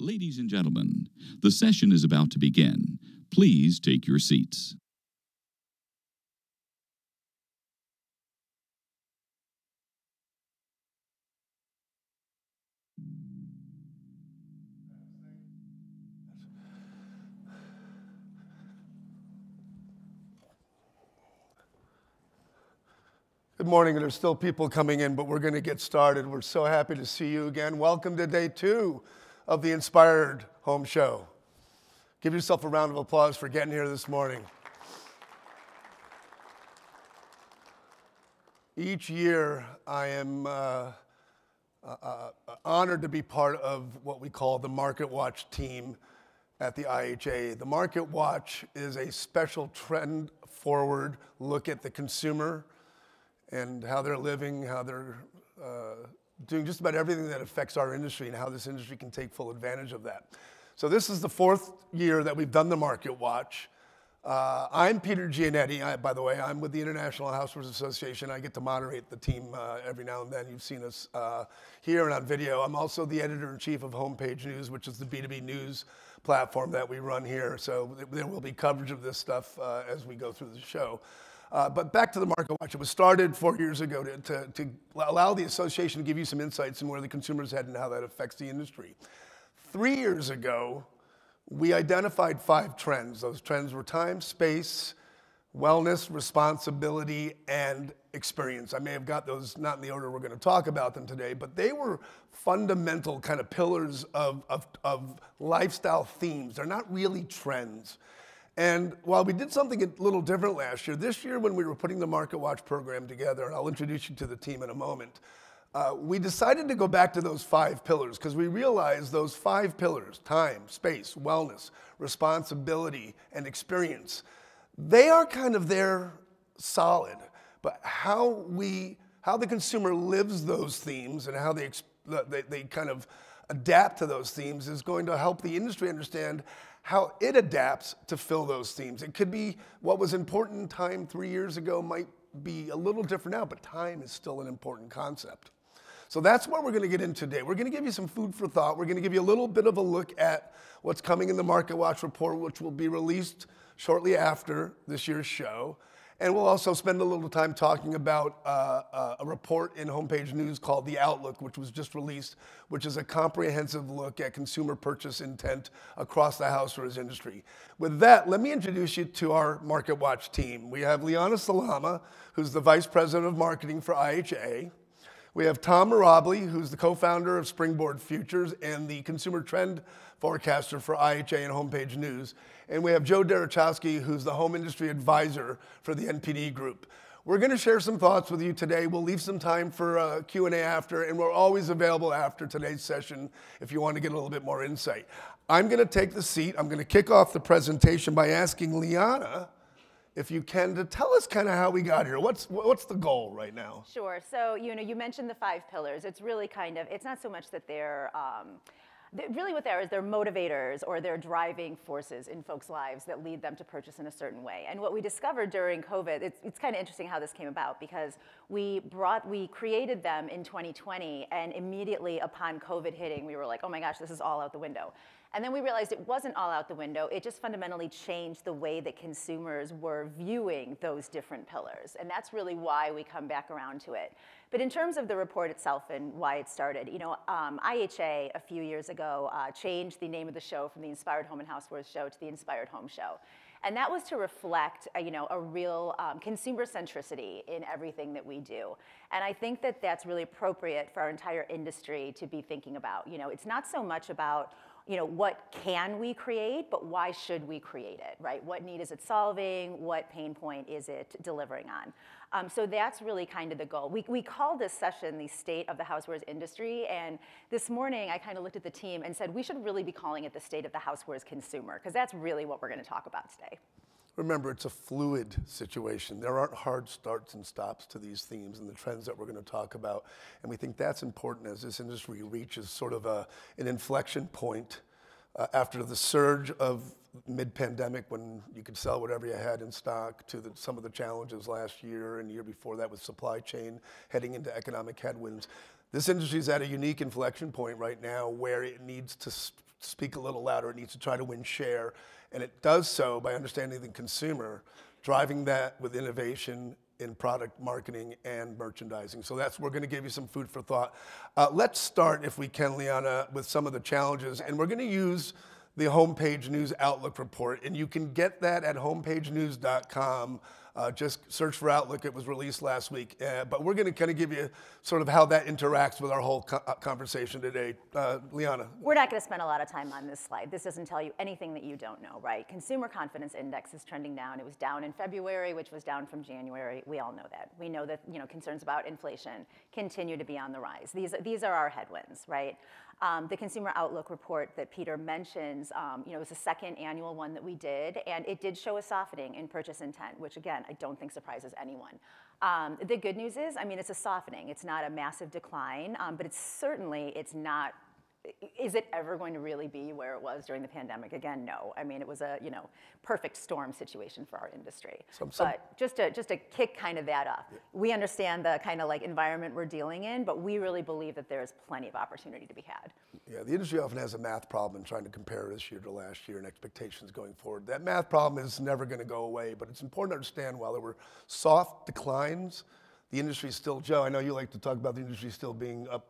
Ladies and gentlemen, the session is about to begin. Please take your seats. Good morning. There's still people coming in, but we're going to get started. We're so happy to see you again. Welcome to day 2 of the Inspired Home Show. Give yourself a round of applause for getting here this morning. Each year, I am honored to be part of what we call the Market Watch team at the IHA. The Market Watch is a special trend-forward look at the consumer and how they're living, how they're doing just about everything that affects our industry and how this industry can take full advantage of that. So this is the 4th year that we've done the Market Watch. I'm Peter Gianetti, by the way. I'm with the International Housewares Association. I get to moderate the team every now and then. You've seen us here and on video. I'm also the editor-in-chief of Homepage News, which is the B2B news platform that we run here. So there will be coverage of this stuff as we go through the show. But back to the Market Watch. It was started 4 years ago to allow the association to give you some insights in where the consumer's head and how that affects the industry. 3 years ago, we identified 5 trends. Those trends were time, space, wellness, responsibility, and experience. I may have got those not in the order we're going to talk about them today, but they were fundamental kind of pillars of lifestyle themes. They're not really trends. And while we did something a little different last year, this year when we were putting the Market Watch program together, and I'll introduce you to the team in a moment, we decided to go back to those 5 pillars because we realized those 5 pillars, time, space, wellness, responsibility, and experience, they are kind of there solid. But how the consumer lives those themes and how they kind of adapt to those themes is going to help the industry understand how it adapts to fill those themes. It could be what was important time 3 years ago might be a little different now, but time is still an important concept. So that's what we're going to get into today. We're going to give you some food for thought. We're going to give you a little bit of a look at what's coming in the Market Watch report, which will be released shortly after this year's show. And we'll also spend a little time talking about a report in Homepage News called The Outlook, which was just released, which is a comprehensive look at consumer purchase intent across the housewares industry. With that, let me introduce you to our Market Watch team. We have Liana Salama, who's the Vice President of Marketing for IHA. We have Tom Mirabli, who's the co-founder of Springboard Futures and the consumer trend forecaster for IHA and Homepage News. And we have Joe Derechowski, who's the home industry advisor for the NPD Group. We're going to share some thoughts with you today. We'll leave some time for Q&A after, and we're always available after today's session if you want to get a little bit more insight. I'm going to take the seat. I'm going to kick off the presentation by asking Liana, if you can, to tell us kind of how we got here. What's the goal right now? Sure. So, you mentioned the 5 pillars. It's really it's not so much that they're, really what they are is they're motivators or they're driving forces in folks' lives that lead them to purchase in a certain way. And what we discovered during COVID, it's kind of interesting how this came about because we created them in 2020 and immediately upon COVID hitting, we were like, oh my gosh, this is all out the window. And then we realized it wasn't all out the window. It just fundamentally changed the way that consumers were viewing those different pillars. And that's really why we come back around to it. But in terms of the report itself and why it started, IHA a few years ago changed the name of the show from the Inspired Home and Housewares Show to the Inspired Home Show. And that was to reflect, a real consumer centricity in everything that we do. And I think that that's really appropriate for our entire industry to be thinking about. It's not so much about what can we create, but why should we create it, right? What need is it solving? What pain point is it delivering on? So that's really kind of the goal. We called this session the State of the Housewares Industry, and this morning I kind of looked at the team and said we should really be calling it the State of the Housewares Consumer, because that's really what we're going to talk about today. Remember, it's a fluid situation. There aren't hard starts and stops to these themes and the trends that we're going to talk about. And we think that's important as this industry reaches sort of an inflection point after the surge of mid-pandemic when you could sell whatever you had in stock to some of the challenges last year and the year before that with supply chain heading into economic headwinds. This industry is at a unique inflection point right now where it needs to speak a little louder. It needs to try to win share. And it does so by understanding the consumer, driving that with innovation in product marketing and merchandising. So we're going to give you some food for thought. Let's start, if we can, Liana, with some of the challenges. And we're going to use the Homepage News Outlook report. And you can get that at homepagenews.com. Just search for Outlook. It was released last week. But we're going to kind of give you sort of how that interacts with our whole conversation today. Liana. We're not going to spend a lot of time on this slide. This doesn't tell you anything that you don't know, right? Consumer confidence index is trending down. It was down in February, which was down from January. We all know that. We know that concerns about inflation continue to be on the rise. These are our headwinds, right? The Consumer Outlook report that Peter mentions, it was the second annual one that we did, and it did show a softening in purchase intent, which again, I don't think surprises anyone. The good news is, it's a softening. It's not a massive decline, but it's not. Is it ever going to really be where it was during the pandemic? Again, no. It was a perfect storm situation for our industry. But just to kick kind of that up, we understand the kind of like environment we're dealing in, but we really believe that there's plenty of opportunity to be had. Yeah, the industry often has a math problem in trying to compare this year to last year and expectations going forward. That math problem is never going to go away, but it's important to understand while there were soft declines, the industry is still, Joe, I know you like to talk about the industry still being up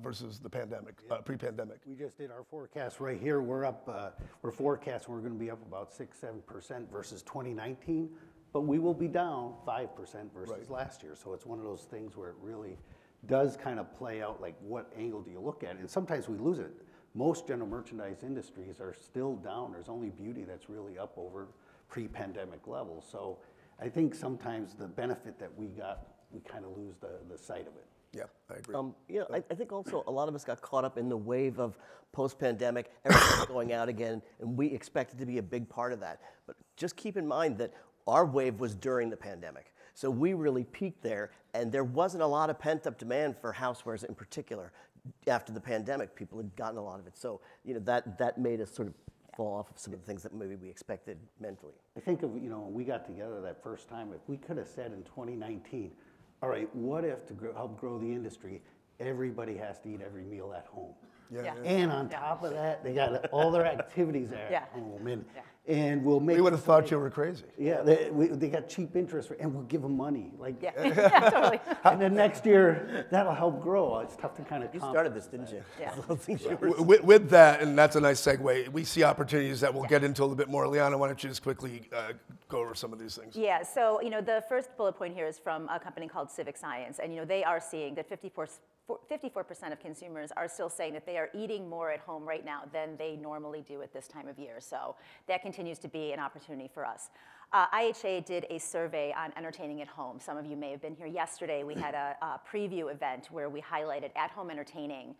versus the pandemic, pre-pandemic. We just did our forecast right here. We're up, we're forecasting we're going to be up about 6-7% versus 2019, but we will be down 5% versus last year. So it's one of those things where it really does kind of play out like what angle do you look at? And sometimes we lose it. Most general merchandise industries are still down. There's only beauty that's really up over pre-pandemic levels. So I think sometimes the benefit that we got, we kind of lose the sight of it. Yeah, I agree. I think also a lot of us got caught up in the wave of post-pandemic, everything's going out again, and we expected to be a big part of that. But just keep in mind that our wave was during the pandemic. So we really peaked there, and there wasn't a lot of pent-up demand for housewares in particular. After the pandemic, people had gotten a lot of it. So that made us sort of fall off of some of the things that maybe we expected mentally. I think of, when we got together that first time, if we could have said in 2019, all right, what if to help grow the industry, everybody has to eat every meal at home? Yeah. And on top of that, they got all their activities at home. And we'll make. We would have thought you were crazy. Yeah, they got cheap interest, and we'll give them money. Yeah, totally. And then next year, that'll help grow. It's tough to kind of. You started this, didn't you? Yeah. With that, and that's a nice segue, we see opportunities that we'll get into a little bit more. Liana, why don't you just quickly go over some of these things? Yeah, so the first bullet point here is from a company called Civic Science, and they are seeing that 54% of consumers are still saying that they are eating more at home right now than they normally do at this time of year. So that continues to be an opportunity for us. IHA did a survey on entertaining at home. Some of you may have been here yesterday. We had a preview event where we highlighted at-home entertaining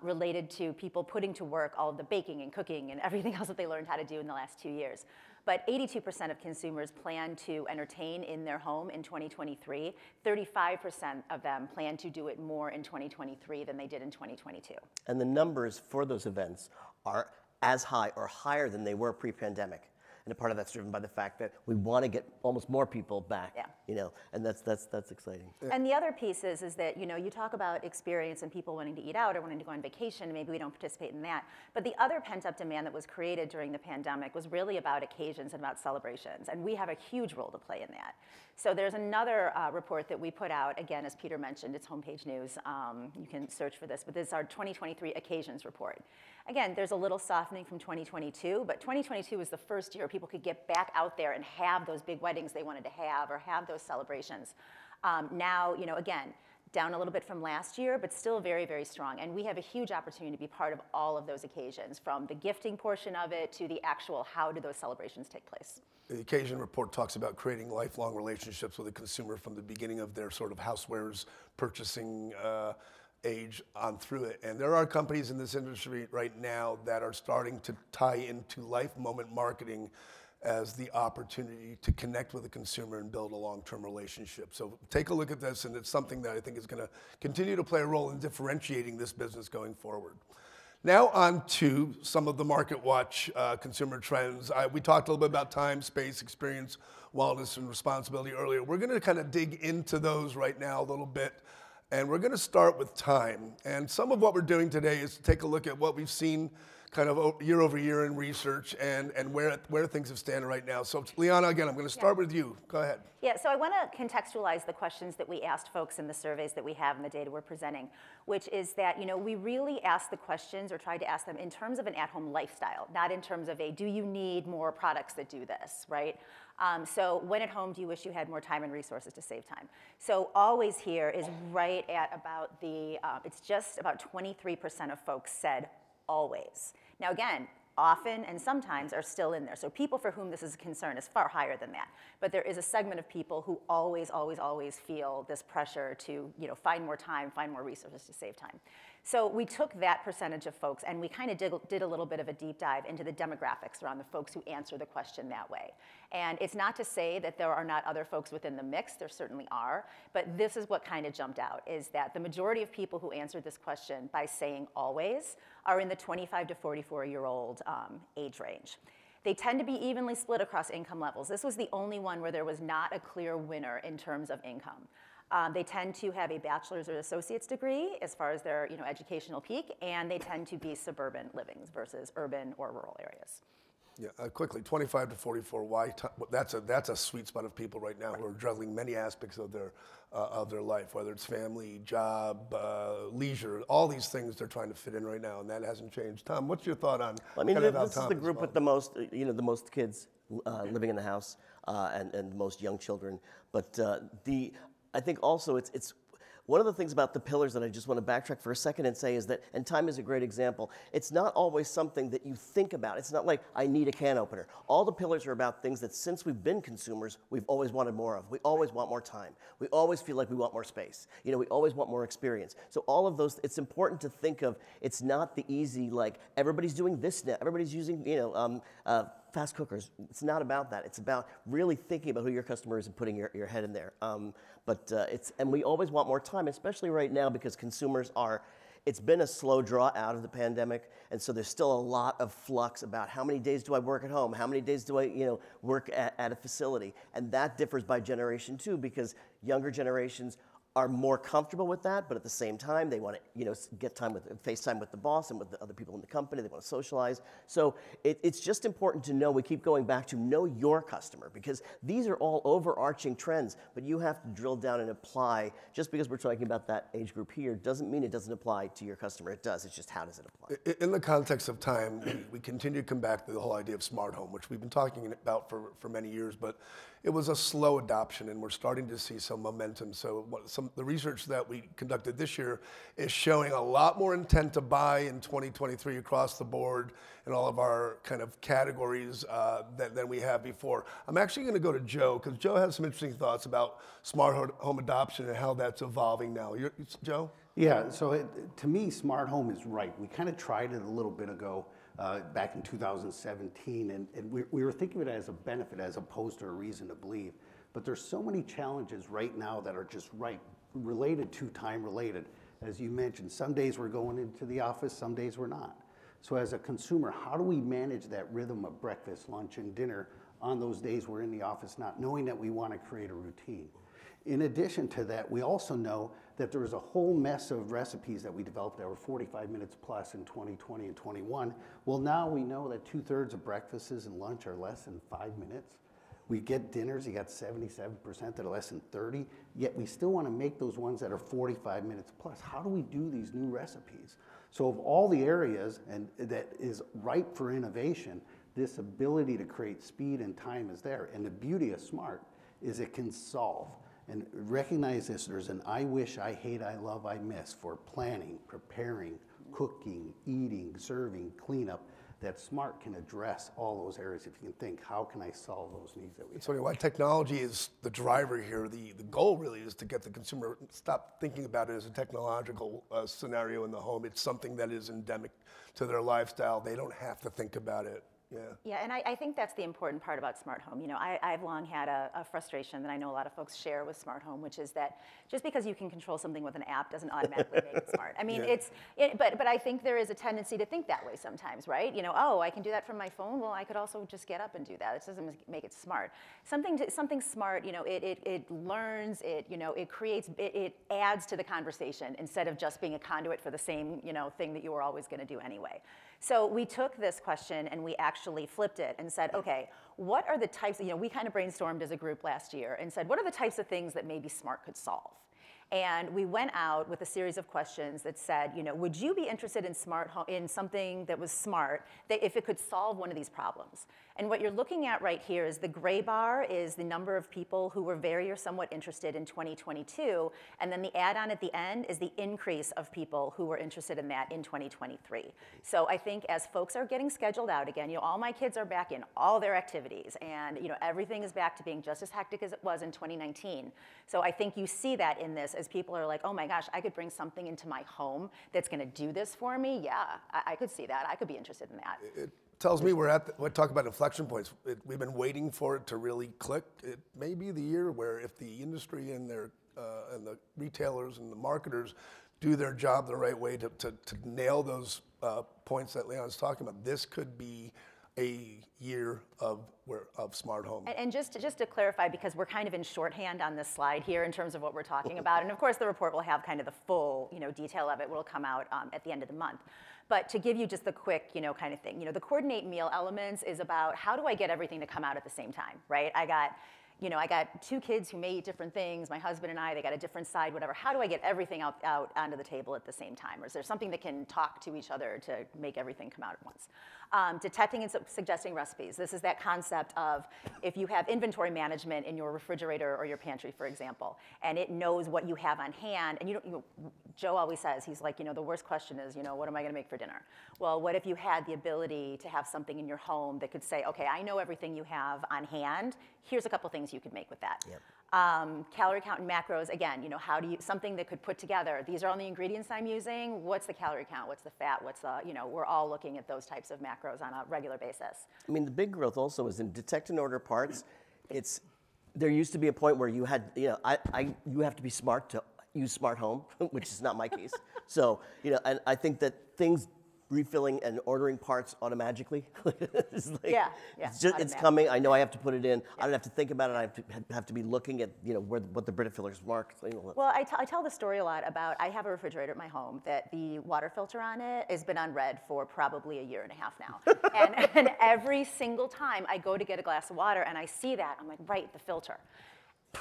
related to people putting to work all of the baking and cooking and everything else that they learned how to do in the last 2 years. But 82% of consumers plan to entertain in their home in 2023. 35% of them plan to do it more in 2023 than they did in 2022. And the numbers for those events are as high or higher than they were pre-pandemic. And a part of that's driven by the fact that we want to get almost more people back, and that's exciting. And the other piece is that, you talk about experience and people wanting to eat out or wanting to go on vacation, and maybe we don't participate in that. But the other pent-up demand that was created during the pandemic was really about occasions and about celebrations, and we have a huge role to play in that. So there's another report that we put out, again, as Peter mentioned, it's Homepage News. You can search for this, but this is our 2023 occasions report. Again, there's a little softening from 2022, but 2022 was the first year people could get back out there and have those big weddings they wanted to have or have those celebrations. Now, again, down a little bit from last year, but still very, very strong. And we have a huge opportunity to be part of all of those occasions, from the gifting portion of it to the actual how do those celebrations take place. The occasion report talks about creating lifelong relationships with the consumer from the beginning of their sort of housewares purchasing age on through it. And there are companies in this industry right now that are starting to tie into life moment marketing as the opportunity to connect with the consumer and build a long-term relationship. So take a look at this, and it's something that I think is going to continue to play a role in differentiating this business going forward. Now on to some of the Market Watch consumer trends. We talked a little bit about time, space, experience, wellness, and responsibility earlier. We're going to kind of dig into those right now a little bit. And we're going to start with time. And some of what we're doing today is to take a look at what we've seen kind of year over year in research and where things have stand right now. So Liana, again, I'm going to start with you. Go ahead. Yeah, so I want to contextualize the questions that we asked folks in the surveys that we have and the data we're presenting, which is that, we really asked the questions or tried to ask them in terms of an at-home lifestyle, not in terms of do you need more products that do this, right? So when at home do you wish you had more time and resources to save time? So always here is right at about it's just about 23% of folks said always. Now again, often and sometimes are still in there. So people for whom this is a concern is far higher than that. But there is a segment of people who always, always, always feel this pressure to find more time, find more resources to save time. So we took that percentage of folks and we kind of did a little bit of a deep dive into the demographics around the folks who answer the question that way. And it's not to say that there are not other folks within the mix, there certainly are, but this is what kind of jumped out, is that the majority of people who answered this question by saying always are in the 25 to 44-year-old age range. They tend to be evenly split across income levels. This was the only one where there was not a clear winner in terms of income. They tend to have a bachelor's or associate's degree as far as their educational peak, and they tend to be suburban livings versus urban or rural areas. Yeah, quickly, 25 to 44. Why? That's a sweet spot of people right now who are juggling many aspects of their life, whether it's family, job, leisure, all these things they're trying to fit in right now, and that hasn't changed. Tom, what's your thought on? This is the group with the most, the most kids living in the house and the most young children. But I think also it's one of the things about the pillars that I just want to backtrack for a second and say is that, and time is a great example, it's not always something that you think about. It's not like, I need a can opener. All the pillars are about things that since we've been consumers, we've always wanted more of. We always want more time. We always feel like we want more space. We always want more experience. So all of those, it's important to think of, it's not the easy, like, everybody's doing this now. Everybody's using, fast cookers. It's not about that. It's about really thinking about who your customer is and putting your head in there. And we always want more time, especially right now because consumers it's been a slow draw out of the pandemic, and so there's still a lot of flux about how many days do I work at home, how many days do I work at a facility, and that differs by generation too, because younger generations are more comfortable with that, but at the same time, they want to, get time FaceTime with the boss and with the other people in the company. They want to socialize. So it's just important to know, we keep going back to know your customer, because these are all overarching trends, but you have to drill down and apply. Just because we're talking about that age group here doesn't mean it doesn't apply to your customer. It does. It's just, how does it apply? In the context of time, we continue to come back to the whole idea of smart home, which we've been talking about for many years, but it was a slow adoption, and we're starting to see some momentum. So the research that we conducted this year is showing a lot more intent to buy in 2023 across the board in all of our kind of categories than we have before. I'm actually going to go to Joe, because Joe has some interesting thoughts about smart home adoption and how that's evolving now. Joe? Yeah, so to me, smart home is right. We kind of tried it a little bit ago. Back in 2017, and we were thinking of it as a benefit as opposed to a reason to believe. But there's so many challenges right now that are just related to time related. As you mentioned, some days we're going into the office, some days we're not. So as a consumer, how do we manage that rhythm of breakfast, lunch, and dinner on those days we're in the office, not knowing that we want to create a routine? In addition to that, we also know that there was a whole mess of recipes that we developed that were 45 minutes plus in 2020 and 21. Well, now we know that 2/3 of breakfasts and lunch are less than 5 minutes. We get dinners, you got 77% that are less than 30, yet we still want to make those ones that are 45 minutes plus. How do we do these new recipes? So of all the areas and that is ripe for innovation, this ability to create speed and time is there. And the beauty of smart is it can solve. And recognize this, there's an I wish, I hate, I love, I miss for planning, preparing, cooking, eating, serving, cleanup, that smart can address all those areas. If you can think, how can I solve those needs that we have? So why technology is the driver here, the goal really is to get the consumer stop thinking about it as a technological scenario in the home. It's something that is endemic to their lifestyle. They don't have to think about it, Yeah, and I think that's the important part about smart home. You know, I've long had a frustration that I know a lot of folks share with smart home, which is that just because you can control something with an app doesn't automatically make it smart. I mean, but I think there is a tendency to think that way sometimes, right? You know, oh, I can do that from my phone. Well, I could also just get up and do that. It doesn't make it smart. Something smart, you know, it learns, it creates, it adds to the conversation instead of just being a conduit for the same, you know, thing that you were always going to do anyway. So we took this question and we actually flipped it and said, okay, what are the types, you know, we kind of brainstormed as a group last year and said, what are the types of things that maybe smart could solve? And we went out with a series of questions that said, you know, would you be interested in in something that was smart, that if it could solve one of these problems? And what you're looking at right here is the gray bar is the number of people who were very or somewhat interested in 2022, and then the add-on at the end is the increase of people who were interested in that in 2023. So I think as folks are getting scheduled out again, you know, all my kids are back in all their activities, and you know, everything is back to being just as hectic as it was in 2019. So I think you see that in this as people are like, oh my gosh, I could bring something into my home that's going to do this for me. Yeah, I could see that. I could be interested in that. It tells me we're at we talk about inflection points. We've been waiting for it to really click. It may be the year where if the industry and and the retailers and the marketers do their job the right way to nail those points that Leon's talking about, this could be a year of smart home. And just to clarify, because we're kind of in shorthand on this slide here in terms of what we're talking about, and of course the report will have kind of the full, you know, detail of it will come out at the end of the month. But to give you just the quick, you know, kind of thing, you know, the coordinate meal elements is about how do I get everything to come out at the same time, right? I got two kids who may eat different things, my husband and I, they got a different side, whatever. How do I get everything out onto the table at the same time? Or is there something that can talk to each other to make everything come out at once? Detecting and suggesting recipes. This is that concept of if you have inventory management in your refrigerator or your pantry, for example, and it knows what you have on hand, and Joe always says, he's like, you know, the worst question is, you know, what am I going to make for dinner? Well, what if you had the ability to have something in your home that could say, okay, I know everything you have on hand. Here's a couple things you could make with that. Yep. Calorie count and macros, again, you know, something that could put together, these are all the ingredients I'm using, what's the calorie count, what's the fat, what's the, you know, we're all looking at those types of macros on a regular basis. I mean, the big growth also is in detect and order parts. There used to be a point where you had, you know, you have to be smart to use smart home, which is not my case. So, you know, and I think that things refilling and ordering parts automatically. It's like, it's coming. I know I have to put it in. I don't have to think about it. I have to be looking at, you know, what the Brita fillers mark. You know. Well, I tell the story a lot about, I have a refrigerator at my home that the water filter on it has been on red for probably a year and a half now. and every single time I go to get a glass of water and I see that, I'm like, right, the filter.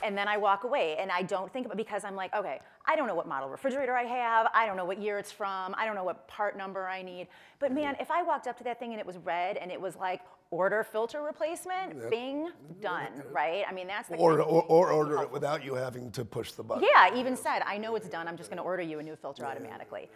And then I walk away and I don't think about it because I'm like, okay, I don't know what model refrigerator I have. I don't know what year it's from. I don't know what part number I need. But man, if I walked up to that thing and it was red and it was like, order filter replacement, bing, done, right? I mean, that's the or order it without you having to push the button. Yeah, even said, I know it's done. I'm just going to order you a new filter automatically.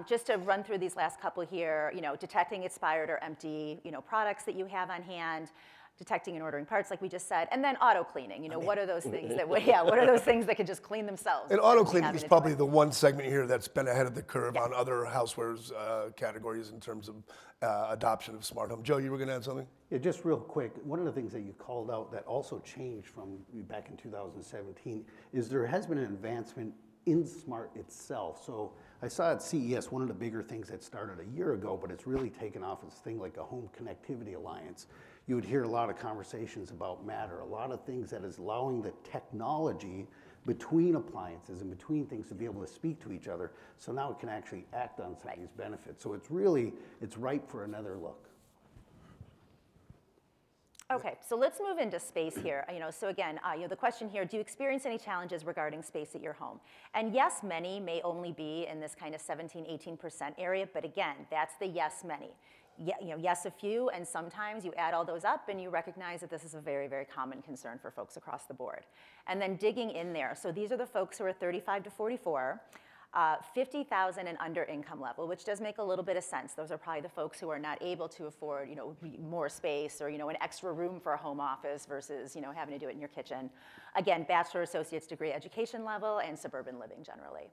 Just to run through these last couple here, you know, detecting expired or empty, you know, products that you have on hand. Detecting and ordering parts, like we just said, and then auto cleaning. You know, what are those things that what are those things that could just clean themselves? And auto cleaning is probably the one segment here that's been ahead of the curve on other housewares categories in terms of adoption of smart home. Joe, you were going to add something? Yeah, just real quick. One of the things that you called out that also changed from back in 2017 is there has been an advancement in smart itself. So I saw at CES one of the bigger things that started a year ago, but it's really taken off, is a thing like a Home Connectivity Alliance. You would hear a lot of conversations about Matter, a lot of things that is allowing the technology between appliances and between things to be able to speak to each other. So now it can actually act on some of these benefits. So it's ripe for another look. Okay, so let's move into space here. You know, so again, you know, the question here: do you experience any challenges regarding space at your home? And yes, many may only be in this kind of 17–18% area, but again, that's the yes, many. You know, yes, a few, and sometimes you add all those up and you recognize that this is a very, very common concern for folks across the board. And then digging in there, so these are the folks who are 35 to 44, 50,000 and under income level, which does make a little bit of sense. Those are probably the folks who are not able to afford, you know, more space or, you know, an extra room for a home office versus, you know, having to do it in your kitchen. Again, bachelor, associate's degree education level and suburban living generally.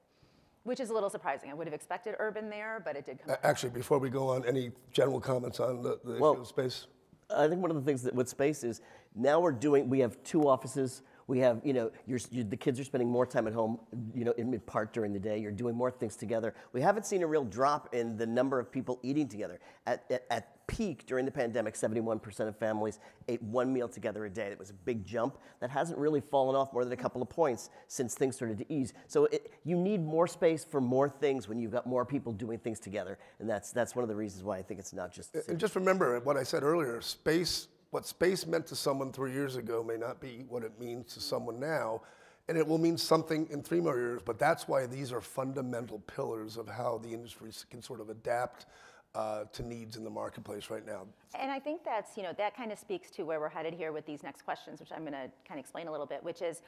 Which is a little surprising. I would have expected urban there, but it did come out. Actually, before we go on, any general comments on the issue of space? I think one of the things that with space is now we have 2 offices. We have, the kids are spending more time at home, in part during the day. You're doing more things together. We haven't seen a real drop in the number of people eating together. At peak during the pandemic, 71% of families ate 1 meal together a day. That was a big jump. That hasn't really fallen off more than a couple of points since things started to ease. So you need more space for more things when you've got more people doing things together. And that's one of the reasons why I think it's not just... And just remember what I said earlier, what space meant to someone 3 years ago may not be what it means to someone now, and it will mean something in 3 more years, but that's why these are fundamental pillars of how the industry can sort of adapt to needs in the marketplace right now. And I think that's, that kind of speaks to where we're headed here with these next questions, which I'm going to kind of explain a little bit, which is,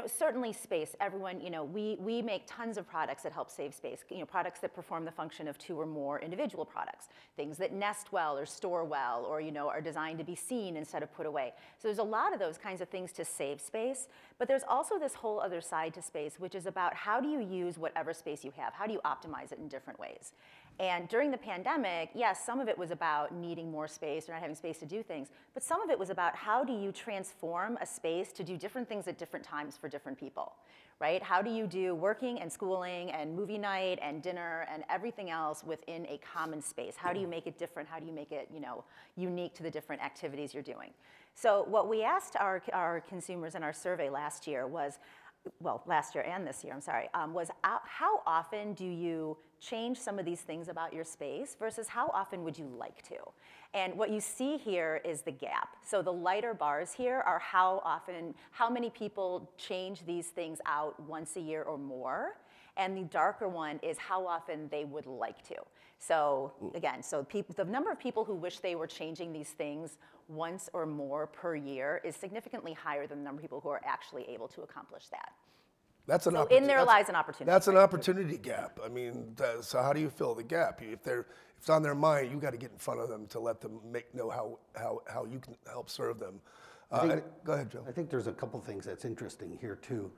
certainly space. Everyone, we make tons of products that help save space, products that perform the function of 2 or more individual products, things that nest well or store well or, are designed to be seen instead of put away. So there's a lot of those kinds of things to save space, but there's also this whole other side to space, which is about how do you use whatever space you have? How do you optimize it in different ways? And during the pandemic, yes, some of it was about needing more space or not having space to do things, but some of it was about how do you transform a space to do different things at different times for different people, right? How do you do working and schooling and movie night and dinner and everything else within a common space? How do you make it different? How do you make it, unique to the different activities you're doing? So what we asked our consumers in our survey last year was, last year and this year, was how often do you change some of these things about your space versus how often would you like to? And what you see here is the gap. So the lighter bars here are how many people change these things out once a year or more. And the darker one is how often they would like to. So again, the number of people who wish they were changing these things once or more per year is significantly higher than the number of people who are actually able to accomplish that. In there lies an opportunity. That's an opportunity gap. I mean, so how do you fill the gap? If it's on their mind, you got to get in front of them to let them know how you can help serve them. Go ahead, Joe. I think there's a couple things that's interesting here too.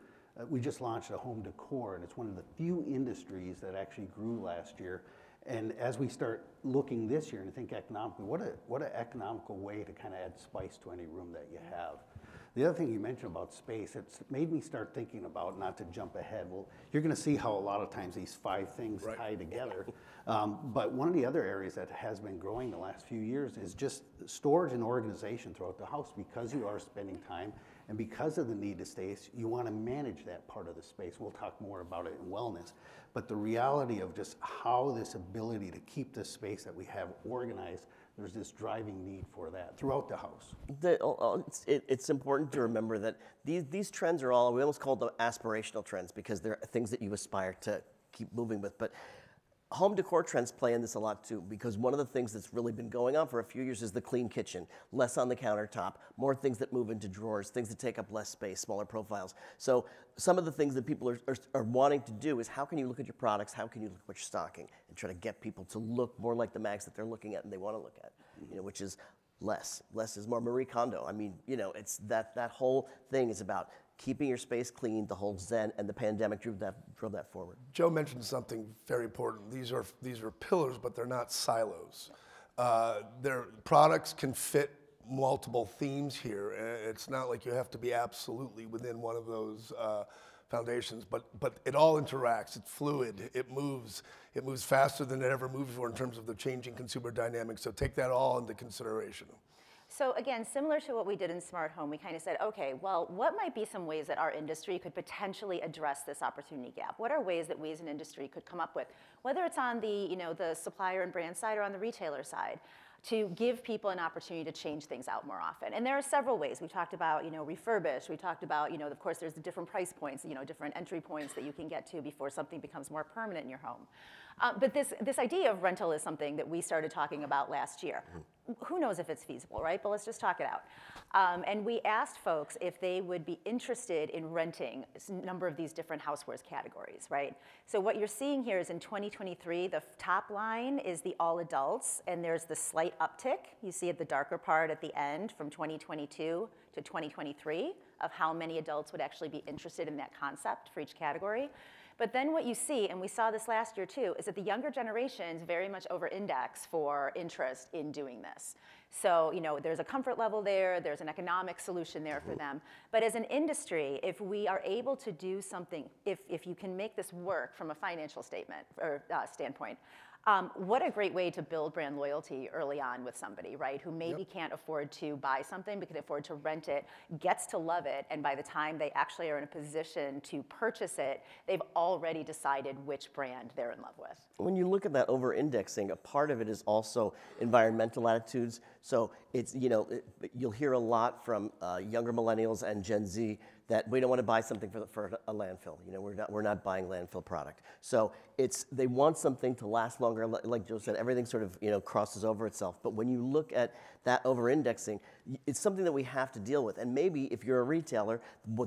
We just launched a home decor, and it's one of the few industries that actually grew last year. And as we start looking this year and think economically, what an economical way to kind of add spice to any room that you have. The other thing you mentioned about space, it's made me start thinking about, not to jump ahead, you're going to see how a lot of times these 5 things tie together. But one of the other areas that has been growing the last few years is just storage and organization throughout the house. Because you are spending time and because of the need to space, you want to manage that part of the space. We'll talk more about it in wellness. But the reality of just how this ability to keep the space that we have organized, there's this driving need for that throughout the house. It's important to remember that these trends are we almost call them aspirational trends because they're things that you aspire to keep moving with. But home decor trends play in this a lot too, because one of the things that's really been going on for a few years is the clean kitchen, less on the countertop, more things that move into drawers, things that take up less space, smaller profiles. So some of the things that people are wanting to do is how can you look at your products, how can you look at what you're stocking, and try to get people to look more like the mags that they're looking at and they want to look at, which is less. Less is more. Marie Kondo. I mean, it's that whole thing is about keeping your space clean, the whole Zen, and the pandemic drove that forward. Joe mentioned something very important. These are pillars, but they're not silos. Their products can fit multiple themes here. It's not like you have to be absolutely within one of those foundations, but it all interacts. It's fluid. It moves faster than it ever moved before in terms of the changing consumer dynamics. So take that all into consideration. So again, similar to what we did in Smart Home, we kind of said, okay, well, what might be some ways that our industry could potentially address this opportunity gap? What are ways that we as an industry could come up with, whether it's on the, the supplier and brand side or on the retailer side, to give people an opportunity to change things out more often? And there are several ways. We talked about, refurbish. We talked about, of course, there's the different price points, different entry points that you can get to before something becomes more permanent in your home. But this idea of rental is something that we started talking about last year. Who knows if it's feasible, right? But let's just talk it out. And we asked folks if they would be interested in renting a number of these different housewares categories, right? So what you're seeing here is in 2023, the top line is the all adults, and there's the slight uptick. You see at the darker part at the end from 2022 to 2023 of how many adults would actually be interested in that concept for each category. But then what you see, and we saw this last year too, is that the younger generations very much over-index for interest in doing this. So, there's a comfort level there, there's an economic solution there for them. But as an industry, if we are able to do something, if you can make this work from a financial standpoint, what a great way to build brand loyalty early on with somebody, right? Who maybe can't afford to buy something, but can afford to rent it, gets to love it, and by the time they actually are in a position to purchase it, they've already decided which brand they're in love with. When you look at that over-indexing, a part of it is also environmental attitudes. So it's, you'll hear a lot from younger millennials and Gen Z that we don't want to buy something for a landfill. We're not buying landfill product. So they want something to last longer. Like Joe said, everything sort of crosses over itself. But when you look at that over-indexing, it's something that we have to deal with. And maybe if you're a retailer,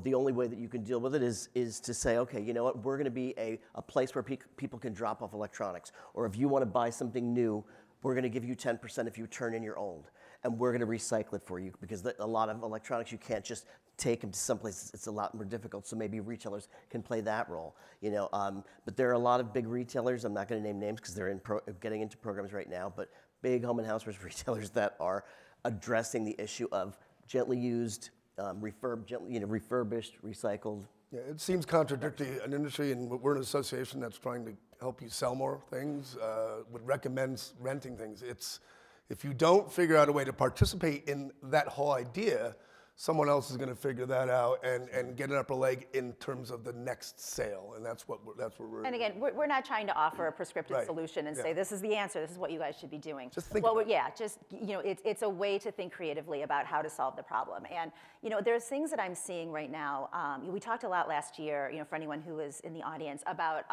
the only way that you can deal with it is to say, okay, you know what, we're going to be a place where people can drop off electronics. Or if you want to buy something new, we're going to give you 10% if you turn in your old. And we're going to recycle it for you, because a lot of electronics you can't just take them to someplace. It's a lot more difficult. So maybe retailers can play that role. But there are a lot of big retailers. I'm not going to name names because they're getting into programs right now. But big home and housewares retailers that are addressing the issue of gently used, refurbished, recycled. Yeah, it seems contradictory. An industry, and we're an association that's trying to help you sell more things, would recommend renting things. If you don't figure out a way to participate in that whole idea, someone else is going to figure that out and get an upper leg in terms of the next sale, and that's what we're. And again, we're not trying to offer a prescriptive Right. solution and say this is the answer, this is what you guys should be doing. Just think well, about it. It's a way to think creatively about how to solve the problem. And there's things that I'm seeing right now. We talked a lot last year, for anyone who was in the audience, about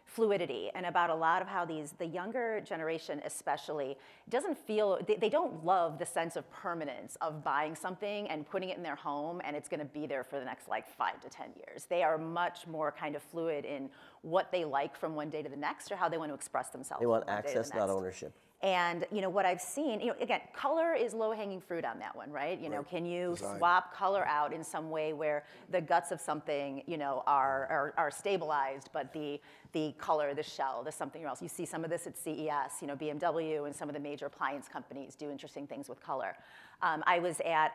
fluidity and about a lot of how the younger generation especially doesn't feel, they don't love the sense of permanence of buying something and putting it in their home and it's going to be there for the next 5 to 10 years. They are much more kind of fluid in what they like from one day to the next or how they want to express themselves. They want from one day to access, the not next. ownership. And what I've seen, again, color is low-hanging fruit on that one, right? Can you Design. swap color out in some way where the guts of something, are stabilized, but the color, the shell, the something else. You see some of this at CES. BMW and some of the major appliance companies do interesting things with color. I was at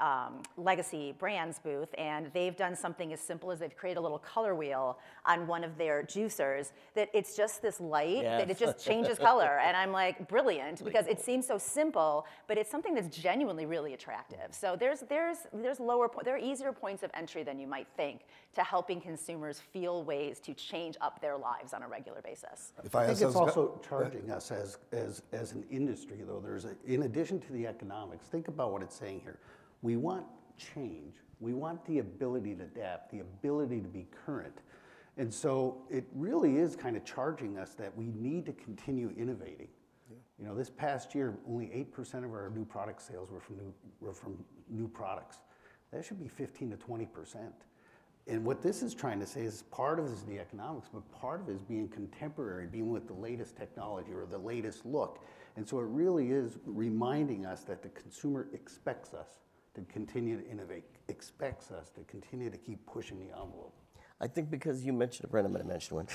Legacy Brands booth, and they've done something as simple as they've created a little color wheel on one of their juicers that it's just this light that it just changes color. And I'm like, brilliant, because it seems so simple, but it's something that's genuinely really attractive. So there are easier points of entry than you might think to helping consumers feel ways to change up their lives on a regular basis. I think it's also charging us as an industry, though. In addition to the economics, think about what it's saying here. We want change. We want the ability to adapt, the ability to be current. And so it really is kind of charging us that we need to continue innovating. Yeah. This past year, only 8% of our new product sales were from new products. That should be 15 to 20%. And what this is trying to say is part of it is the economics, but part of it is being contemporary, being with the latest technology or the latest look. And so it really is reminding us that the consumer expects us to continue to innovate, expects us to continue to keep pushing the envelope. I think because you mentioned, Brent, I'm going to mention one,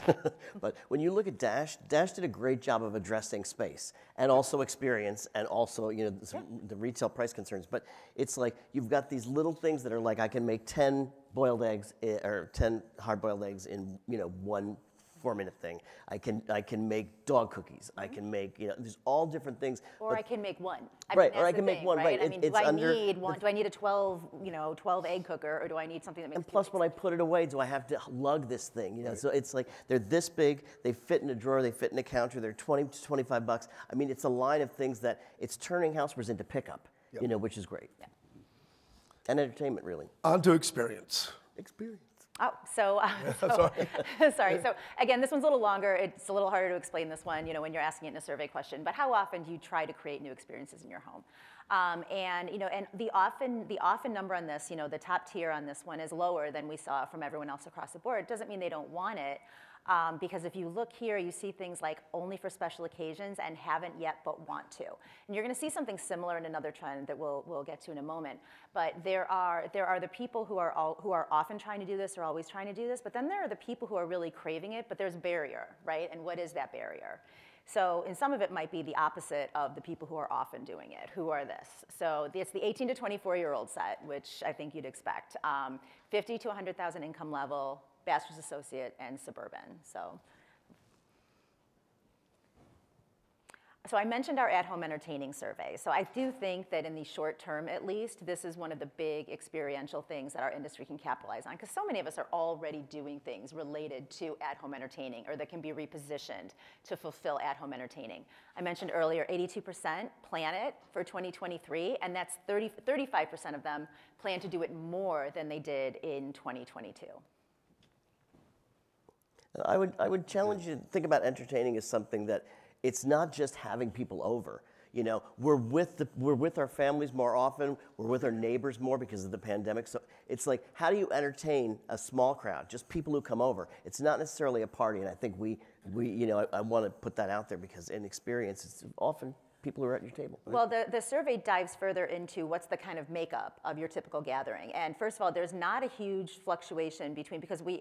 but when you look at Dash did a great job of addressing space and also experience and also, the retail price concerns. But it's like you've got these little things that are like, I can make 10 boiled eggs or 10 hard-boiled eggs in, one 4-minute thing. I can make dog cookies. I can make, there's all different things. Or I can make one. Or I can make one, right. I mean, do I need a 12 egg cooker, or do I need something that makes And plus, when I put it away, do I have to lug this thing? Right. So it's like they're this big, they fit in a drawer, they fit in a counter, they're 20 to 25 bucks. I mean, it's a line of things that it's turning housewares into pickup, which is great. Yeah. And entertainment, really. On to experience. Experience. Oh, sorry. So again, this one's a little longer. It's a little harder to explain this one, when you're asking it in a survey question. But how often do you try to create new experiences in your home? And the often number on this, the top tier on this one is lower than we saw from everyone else across the board. It doesn't mean they don't want it. Because if you look here, you see things like only for special occasions and haven't yet but want to. And you're going to see something similar in another trend that we'll get to in a moment. But there are the people who are often trying to do this or always trying to do this, but then there are the people who are really craving it, but there's a barrier, right? And what is that barrier? So in some of it might be the opposite of the people who are often doing it. Who are this? So it's the 18 to 24-year-old set, which I think you'd expect. 50 to 100,000 income level, bachelor's associate, and suburban. So I mentioned our at-home entertaining survey. So I do think that in the short term, at least, this is one of the big experiential things that our industry can capitalize on, because so many of us are already doing things related to at-home entertaining or that can be repositioned to fulfill at-home entertaining. I mentioned earlier, 82% plan it for 2023, and that's 35% of them plan to do it more than they did in 2022. I would challenge you to think about entertaining as something that it's not just having people over. You know, we're with our families more often. We're with our neighbors more because of the pandemic. So it's like, how do you entertain a small crowd, just people who come over? It's not necessarily a party, and I think I want to put that out there because in experience, it's often people who are at your table. Right? Well, the survey dives further into what's the kind of makeup of your typical gathering. And first of all, there's not a huge fluctuation between, because we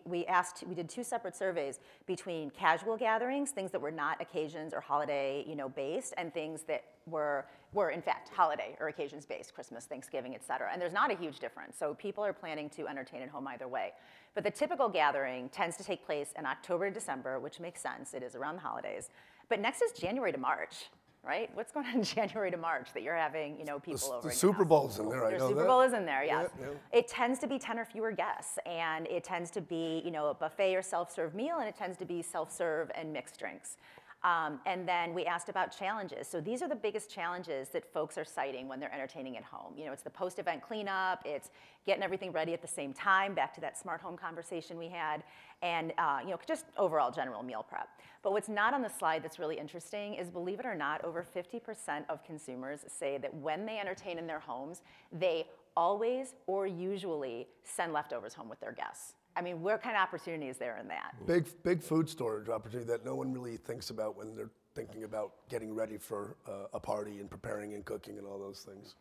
did two separate surveys between casual gatherings, things that were not occasions or holiday, based, and things that were in fact holiday or occasions based, Christmas, Thanksgiving, et cetera. And there's not a huge difference. So people are planning to entertain at home either way. But the typical gathering tends to take place in October to December, which makes sense. It is around the holidays. But next is January to March. Right? What's going on in January to March that you're having, people over? The Super Bowl's in there, I know that. Super Bowl is in there, yes. Yeah. It tends to be 10 or fewer guests, and it tends to be, a buffet or self-serve meal, and it tends to be self-serve and mixed drinks. And then we asked about challenges. So these are the biggest challenges that folks are citing when they're entertaining at home. It's the post-event cleanup, it's getting everything ready at the same time, back to that smart home conversation we had, and just overall general meal prep. But what's not on the slide that's really interesting is, believe it or not, over 50% of consumers say that when they entertain in their homes, they always or usually send leftovers home with their guests. I mean, what kind of opportunity is there in that? Big food storage opportunity that no one really thinks about when they're thinking about getting ready for a party and preparing and cooking and all those things.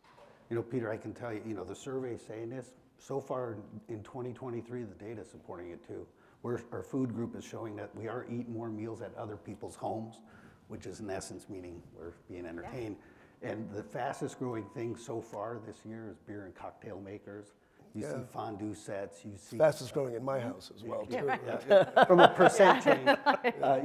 Peter, I can tell you, the survey is saying this. So far in 2023, the data is supporting it too. Our food group is showing that we are eating more meals at other people's homes, which is in essence meaning we're being entertained. Yeah. And the fastest growing thing so far this year is beer and cocktail makers. You see fondue sets, you see... Fastest growing in my house as well, too. Yeah. From a percent change,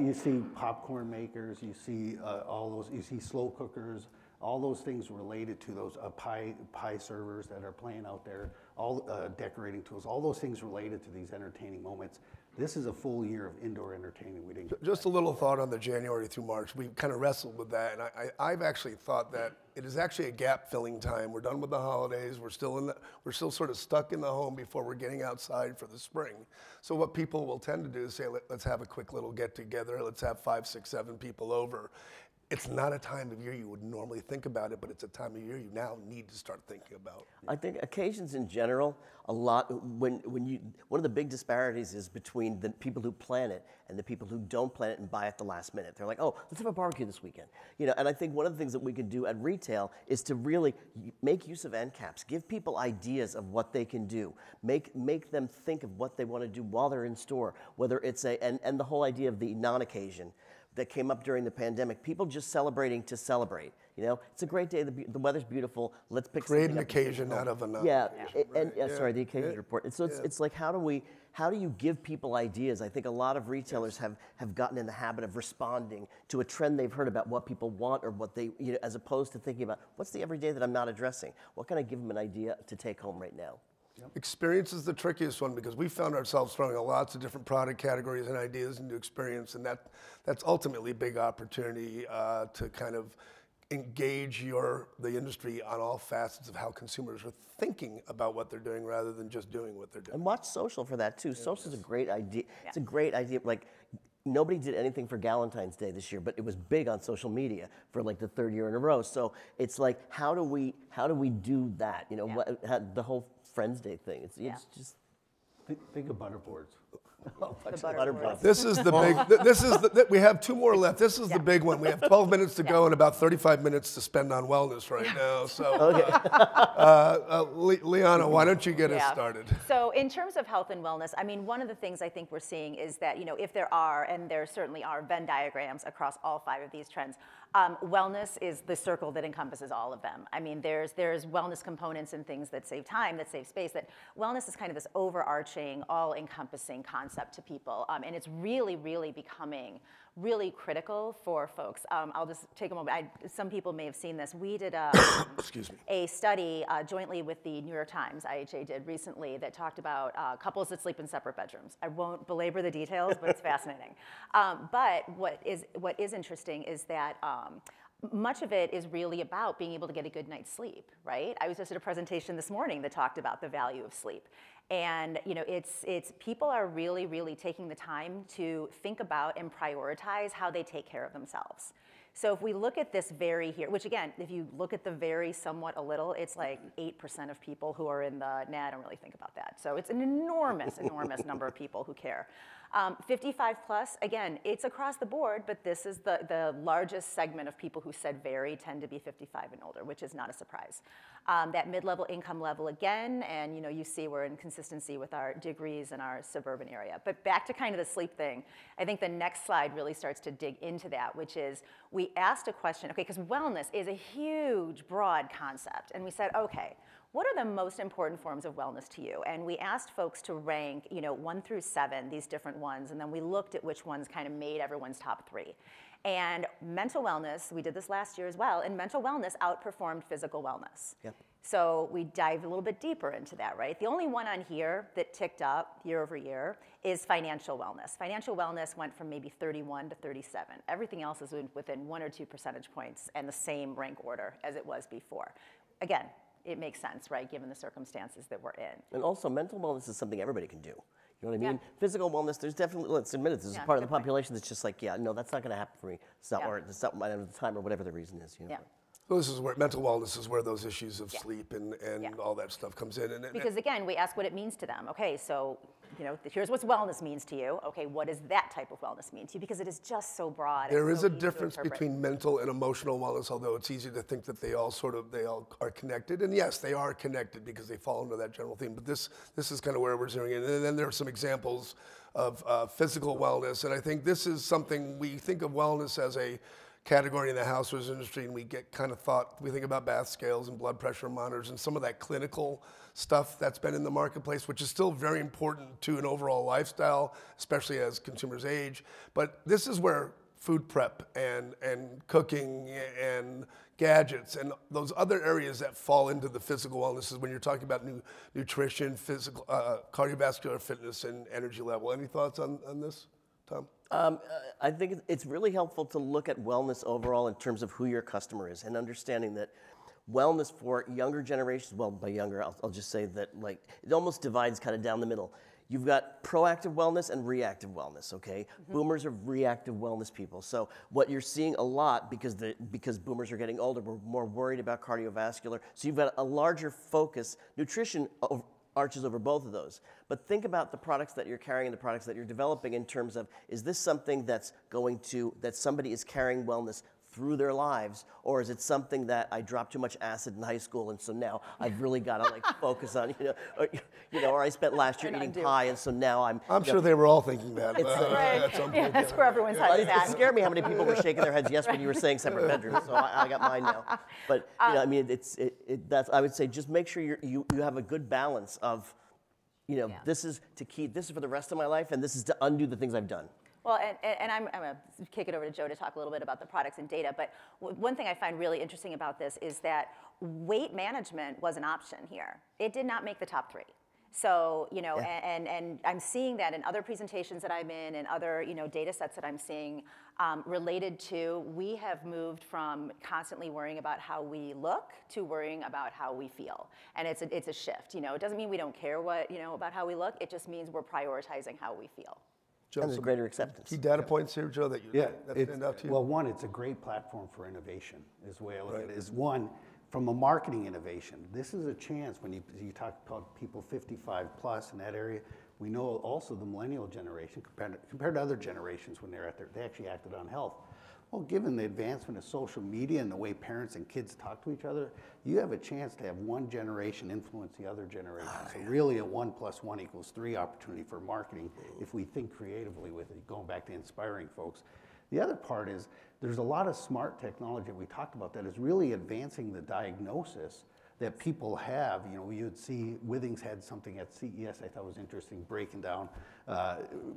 you see popcorn makers, you see all those, you see slow cookers, all those things related to those pie servers that are playing out there, all decorating tools, all those things related to these entertaining moments. This is a full year of indoor entertaining. We didn't. Just a little thought on the January through March. We kind of wrestled with that, and I've actually thought that it is actually a gap-filling time. We're done with the holidays. We're still sort of stuck in the home before we're getting outside for the spring. So what people will tend to do is say, let's have a quick little get-together. Let's have 5, 6, 7 people over. It's not a time of year you would normally think about it, but it's a time of year you now need to start thinking about. I think occasions in general, one of the big disparities is between the people who plan it and the people who don't plan it and buy at the last minute. They're like, oh, let's have a barbecue this weekend. And I think one of the things that we can do at retail is to really make use of end caps, give people ideas of what they can do, make them think of what they want to do while they're in store, whether it's and the whole idea of the non-occasion that came up during the pandemic, people just celebrating to celebrate. It's a great day, the weather's beautiful, let's pick create an occasion out of another. The occasion report. It's like, how do you give people ideas? I think a lot of retailers have gotten in the habit of responding to a trend they've heard about what people want or what they, as opposed to thinking about what's the everyday that I'm not addressing? What can I give them an idea to take home right now? Experience is the trickiest one because we found ourselves throwing lots of different product categories and ideas into experience, and that's ultimately a big opportunity to kind of engage the industry on all facets of how consumers are thinking about what they're doing rather than just doing what they're doing. And watch social for that too. Social is a great idea. Yeah. It's a great idea. Like, nobody did anything for Valentine's Day this year, but it was big on social media for like the 3rd year in a row. So it's like, how do we do that? The whole Friends Day thing. It's just think of butterboards. butter boards. This is the big. This is we have 2 more left. This is the big one. We have 12 minutes to go and about 35 minutes to spend on wellness right now. So, Liana, why don't you get us started? So, in terms of health and wellness, I mean, one of the things I think we're seeing is that if there are, and there certainly are, Venn diagrams across all 5 of these trends. Wellness is the circle that encompasses all of them. I mean, there's wellness components and things that save time, that save space. That wellness is kind of this overarching, all-encompassing concept to people, and it's really, really becoming really critical for folks. I'll just take a moment. Some people may have seen this. We did a study jointly with the New York Times, IHA did recently, that talked about couples that sleep in separate bedrooms. I won't belabor the details, but it's fascinating. But what is interesting is that much of it is really about being able to get a good night's sleep, right? I was just at a presentation this morning that talked about the value of sleep. And it's people are really, really taking the time to think about and prioritize how they take care of themselves. So if we look at this very here, which again, if you look at the very somewhat a little, it's like 8% of people who are in the, I don't really think about that. So it's an enormous, enormous number of people who care. 55 plus, again, it's across the board, but this is the largest segment of people who said very tend to be 55 and older, which is not a surprise. That mid-level income level again, and you see we're in consistency with our degrees in our suburban area. But back to kind of the sleep thing, I think the next slide really starts to dig into that, which is we asked a question, okay, because wellness is a huge, broad concept, and we said, okay, what are the most important forms of wellness to you? And we asked folks to rank, 1 through 7, these different ones, and then we looked at which ones kind of made everyone's top 3. And mental wellness, we did this last year as well, and mental wellness outperformed physical wellness. Yep. So we dived a little bit deeper into that, right? The only one on here that ticked up year over year is financial wellness. Financial wellness went from maybe 31 to 37. Everything else is within 1 or 2 percentage points and the same rank order as it was before. Again, it makes sense, right, given the circumstances that we're in. And also, mental wellness is something everybody can do. You know what I mean? Yeah. Physical wellness, there's definitely, let's admit it, there's a part of the population that's just like, no, that's not going to happen for me. It's not, or it's not my time, or whatever the reason is. Yeah. So this is where mental wellness is where those issues of sleep and all that stuff comes in. Because again, we ask what it means to them. Okay, so here's what wellness means to you. Okay, what does that type of wellness mean to you? Because it is just so broad. There is a difference between mental and emotional wellness, although it's easy to think that they all are connected. And yes, they are connected because they fall into that general theme. But this is kind of where we're zeroing in. And then there are some examples of physical wellness. And I think this is something we think of wellness as a category in the housewares industry, and we think about bath scales and blood pressure monitors and some of that clinical stuff that's been in the marketplace, which is still very important to an overall lifestyle, especially as consumers age. But this is where food prep and cooking and gadgets and those other areas that fall into the physical wellness is when you're talking about nutrition, physical, cardiovascular fitness, and energy level. Any thoughts on this, Tom? I think it's really helpful to look at wellness overall in terms of who your customer is and understanding that wellness for younger generations, well, by younger, I'll just say that it almost divides kind of down the middle. You've got proactive wellness and reactive wellness, okay? Mm-hmm. Boomers are reactive wellness people. So what you're seeing a lot, because boomers are getting older, we're more worried about cardiovascular. So you've got a larger focus. Nutrition arches over both of those. But think about the products that you're carrying and the products that you're developing in terms of, is this something that somebody is carrying wellness through their lives, or is it something that I dropped too much acid in high school and so now I've really got to focus on, or I spent last year eating pie and so now I'm sure they were all thinking that. That's where everyone's headed at. It scared me how many people were shaking their heads yes when you were saying separate bedrooms, so I got mine now. But I would say just make sure you have a good balance of, this is for the rest of my life and this is to undo the things I've done. Well, and I'm going to kick it over to Joe to talk a little bit about the products and data, but one thing I find really interesting about this is that weight management was an option here. It did not make the top 3. So, and I'm seeing that in other presentations that I'm in and other, data sets that I'm seeing related to, we have moved from constantly worrying about how we look to worrying about how we feel. And it's a shift, It doesn't mean we don't care about how we look. It just means we're prioritizing how we feel. Joe, and there's greater acceptance. Key data points here, Joe, that stand out to you? Well, one, it's a great platform for innovation, is the way I look at it. Is one, from a marketing innovation, this is a chance when you talk about people 55 plus in that area, We know also the millennial generation, compared to other generations when they actually acted on health. Well, given the advancement of social media and the way parents and kids talk to each other, you have a chance to have one generation influence the other generation. So really a 1 + 1 = 3 opportunity for marketing if we think creatively with it, going back to inspiring folks. The other part is there's a lot of smart technology that we talked about that is really advancing the diagnosis that people have. You know, you'd see Withings had something at CES I thought was interesting, breaking down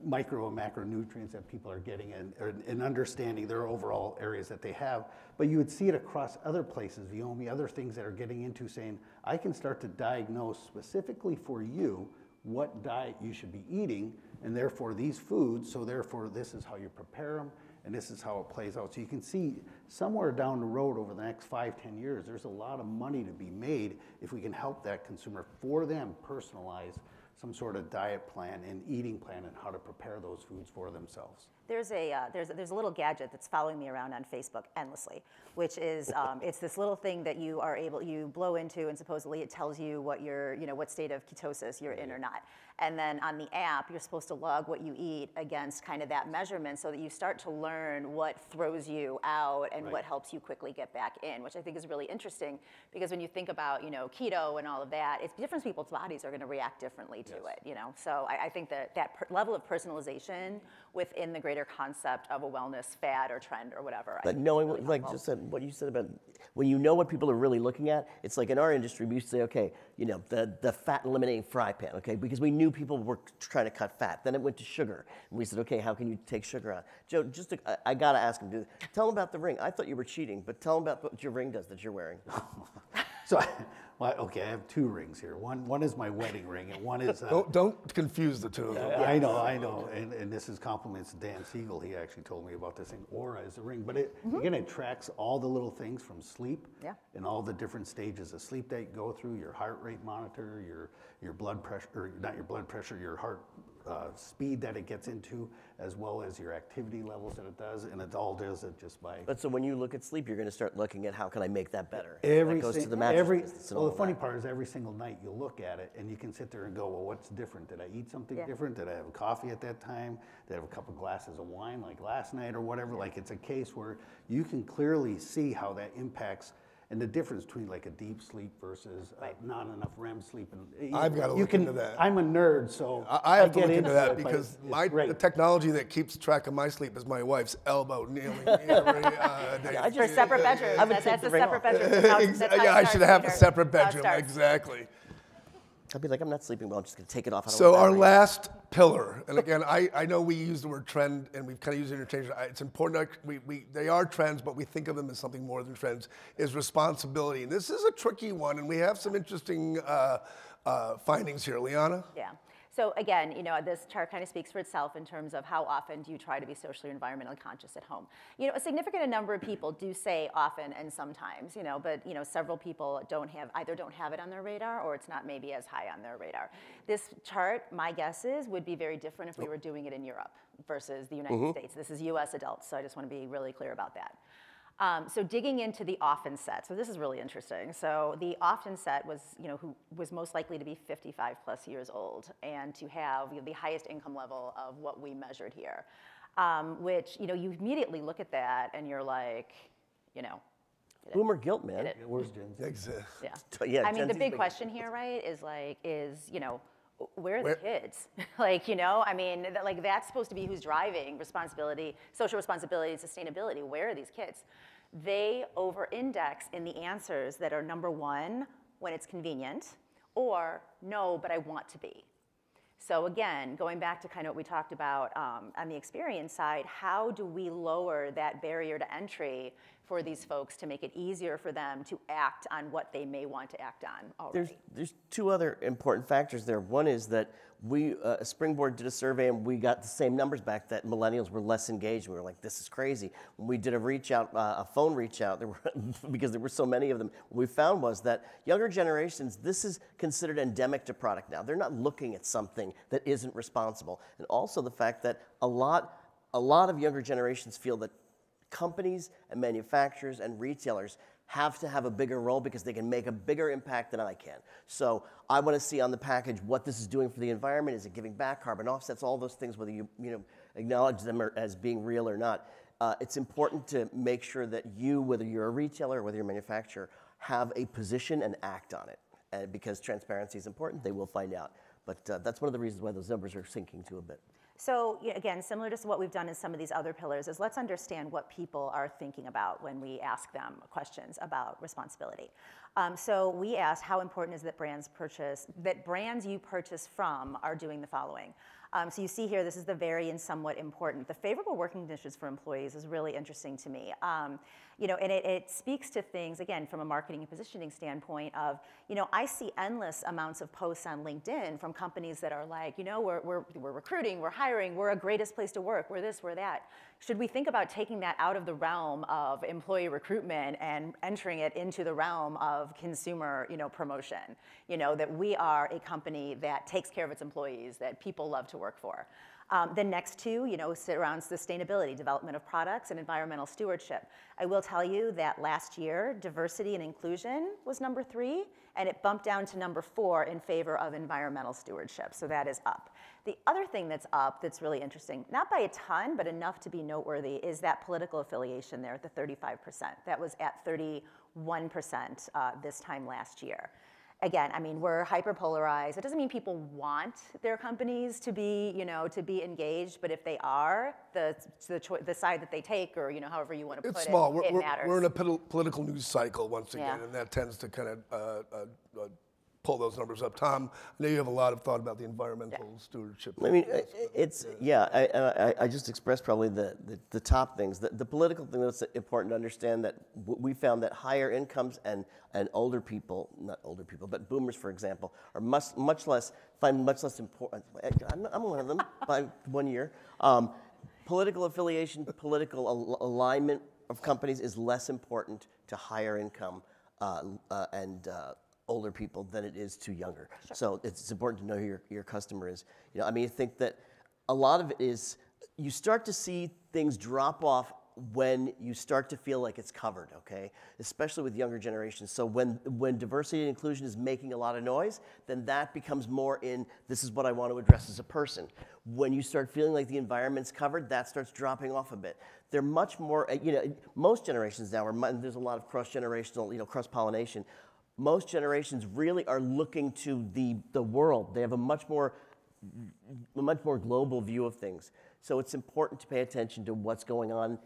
micro and macronutrients that people are getting and understanding their overall areas that they have. But you would see it across other places, Viomi, other things that are getting into saying, I can start to diagnose specifically for you what diet you should be eating, and therefore these foods, so therefore this is how you prepare them, and this is how it plays out. So you can see somewhere down the road over the next 5-10 years, there's a lot of money to be made if we can help that consumer, for them, personalize some sort of diet plan and eating plan and how to prepare those foods for themselves. There's a little gadget that's following me around on Facebook endlessly, which is it's this little thing that you blow into, and supposedly it tells you what what state of ketosis you're in or not. And then on the app, you're supposed to log what you eat against kind of that measurement, so that you start to learn what throws you out and what helps you quickly get back in, which I think is really interesting, because when you think about keto and all of that, it's different people's bodies are going to react differently to it. So I think that level of personalization within the greater concept of a wellness fad or trend or whatever. But knowing, just what you said about when you know what people are really looking at, it's like in our industry, we used to say, okay, the fat eliminating fry pan, okay, because we knew people were trying to cut fat. Then it went to sugar, and we said, okay, how can you take sugar out? Joe, I gotta ask him, tell him about the ring. I thought you were cheating, but tell him about what your ring does that you're wearing. So, okay, I have 2 rings here. One is my wedding ring, and one is... Don't confuse the two of them. I know. And this is compliments to Dan Siegel. He actually told me about this thing. Aura is a ring. But again, it tracks all the little things from sleep and all the different stages of sleep that you go through, your heart rate monitor, your blood pressure, or not your blood pressure, your heart speed that it gets into, as well as your activity levels that it does, and it all does it just by... But so when you look at sleep, you're going to start looking at how can I make that better? That goes to the mattress business and all the funny that. part is every single night you look at it and you can sit there and go, well, what's different? Did I eat something different? Did I have a coffee at that time? Did I have a couple glasses of wine like last night or whatever? Like, it's a case where you can clearly see how that impacts, and the difference between like a deep sleep versus not enough REM sleep. And I've got to look into that. I'm a nerd, so I have to look into that, it, because the the technology that keeps track of my sleep is my wife's elbow kneeling me every day. For separate bedrooms. I would That's take a the ring separate off. bedroom. That's how it I starts, should have a Peter. separate That's how it bedroom. starts. Exactly. I'll be like, I'm not sleeping well, I'm just going to take it off. I don't So want that our ring. last pillar, and again, I know we use the word trend, and we've kind of used it interchangeably. It's important. They are trends, but we think of them as something more than trends. Is responsibility, and this is a tricky one, and we have some interesting findings here, Liana. Yeah. So again, this chart kind of speaks for itself in terms of how often do you try to be socially or environmentally conscious at home. A significant number of people do say often and sometimes, but several people either don't have it on their radar, or it's not maybe as high on their radar. This chart, my guess is, would be very different if we were doing it in Europe versus the United States. This is US adults, so I just want to be really clear about that. So digging into the often set, so this is really interesting. So the often set was, who was most likely to be 55 plus years old and to have the highest income level of what we measured here, which, you immediately look at that and you're like, Boomer guilt, man. Where's Gen Z? yeah. Yeah, I mean, Gen the Z's big question here, right, is where are the kids? I mean, that's supposed to be who's driving responsibility, social responsibility, and sustainability. Where are these kids? They over-index in the answers that are number 1, when it's convenient, or no, but I want to be. So again, going back to kind of what we talked about on the experience side, how do we lower that barrier to entry for these folks to make it easier for them to act on what they may want to act on already? There's 2 other important factors there. One is that Springboard did a survey, and we got the same numbers back that millennials were less engaged. We were like, this is crazy. When we did a phone reach out, because there were so many of them, what we found was that younger generations, this is considered endemic to product now. They're not looking at something that isn't responsible. And also the fact that a lot of younger generations feel that companies and manufacturers and retailers have to have a bigger role because they can make a bigger impact than I can. So I want to see on the package what this is doing for the environment. Is it giving back carbon offsets, all those things, whether you acknowledge them as being real or not. It's important to make sure that you, whether you're a retailer or whether you're a manufacturer, have a position and act on it. And because transparency is important, they will find out. But that's one of the reasons why those numbers are sinking to a bit. So again, similar to what we've done in some of these other pillars is let's understand what people are thinking about when we ask them questions about responsibility. So we asked how important is that brands you purchase from are doing the following. So you see here, this is the very and somewhat important. The favorable working conditions for employees is really interesting to me. And it speaks to things, again, from a marketing and positioning standpoint of, I see endless amounts of posts on LinkedIn from companies that are like, we're recruiting, we're hiring, we're a greatest place to work, we're this, we're that. Should we think about taking that out of the realm of employee recruitment and entering it into the realm of consumer, promotion? That we are a company that takes care of its employees, that people love to work for. The next two, sit around sustainability, development of products, and environmental stewardship. I will tell you that last year, diversity and inclusion was number 3, and it bumped down to number 4 in favor of environmental stewardship, so that is up. The other thing that's up that's really interesting, not by a ton, but enough to be noteworthy, is that political affiliation there at the 35%. That was at 31% this time last year. Again, we're hyper-polarized. It doesn't mean people want their companies to be, to be engaged, but if they are, the side that they take, or however you want to put it's small. it matters. We're in a political news cycle once again, and that tends to kind of pull those numbers up. Tom, I know you have a lot of thought about the environmental stewardship. I just expressed probably the top things. The political thing that's important to understand, that we found that higher incomes and older people, not older people, but boomers, for example, are much less important. I'm one of them by 1 year. Political affiliation, political alignment of companies is less important to higher income and older people than it is to younger. Sure. So it's important to know who your customer is. I think that a lot of it is, you start to see things drop off when you start to feel like it's covered, okay? Especially with younger generations. So when diversity and inclusion is making a lot of noise, then that becomes more in, this is what I want to address as a person. When you start feeling like the environment's covered, that starts dropping off a bit. They're much more, most generations now, there's a lot of cross-generational, cross-pollination. Most generations really are looking to the world. They have a much more global view of things. So it's important to pay attention to what's going on,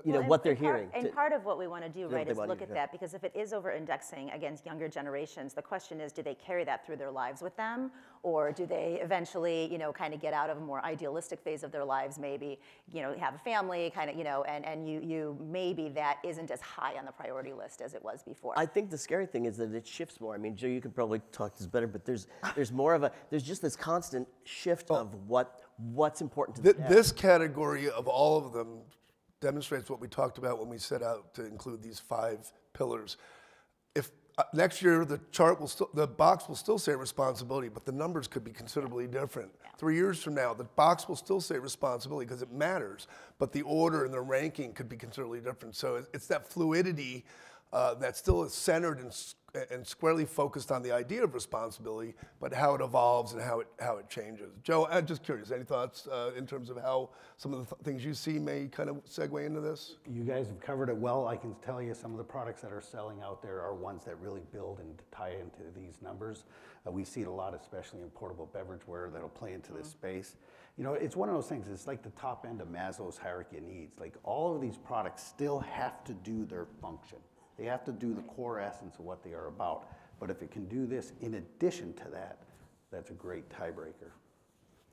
what they're hearing. And part of what we want to do, right, is look at that, because if it is over-indexing against younger generations, the question is, do they carry that through their lives with them, or do they eventually, kind of get out of a more idealistic phase of their lives, maybe, have a family, kind of, and you maybe that isn't as high on the priority list as it was before. I think the scary thing is that it shifts more. Joe, you could probably talk this better, but there's more of there's just this constant shift of what's important to them. This category of all of them demonstrates what we talked about when we set out to include these 5 pillars. If next year the box will still say responsibility, but the numbers could be considerably different. Yeah. 3 years from now, the box will still say responsibility because it matters, but the order and the ranking could be considerably different. So it's that fluidity that still is centered and squarely focused on the idea of responsibility, but how it evolves and how it changes. Joe, I'm just curious, any thoughts in terms of how some of the things you see may kind of segue into this? You guys have covered it well. I can tell you some of the products that are selling out there are ones that really build and tie into these numbers. We see it a lot, especially in portable beverageware, that'll play into this space. It's one of those things, it's like the top end of Maslow's hierarchy of needs. Like, all of these products still have to do their function. They have to do the core essence of what they are about. But if it can do this in addition to that, that's a great tiebreaker.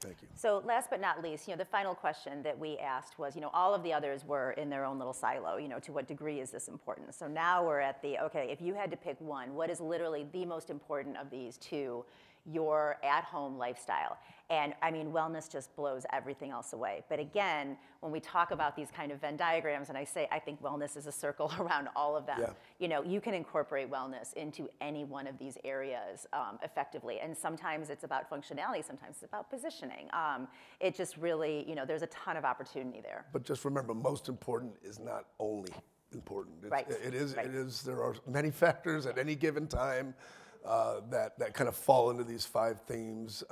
Thank you. So last but not least, the final question that we asked was, all of the others were in their own little silo, to what degree is this important? So now we're at okay, if you had to pick one, what is literally the most important of these to your at-home lifestyle? And wellness just blows everything else away. But again, when we talk about these kind of Venn diagrams, and I think wellness is a circle around all of them, you can incorporate wellness into any one of these areas effectively. And sometimes it's about functionality, sometimes it's about positioning. It just really, there's a ton of opportunity there. But just remember, most important is not only important. Right. It is. Right. It is. There are many factors at any given time that kind of fall into these 5 themes.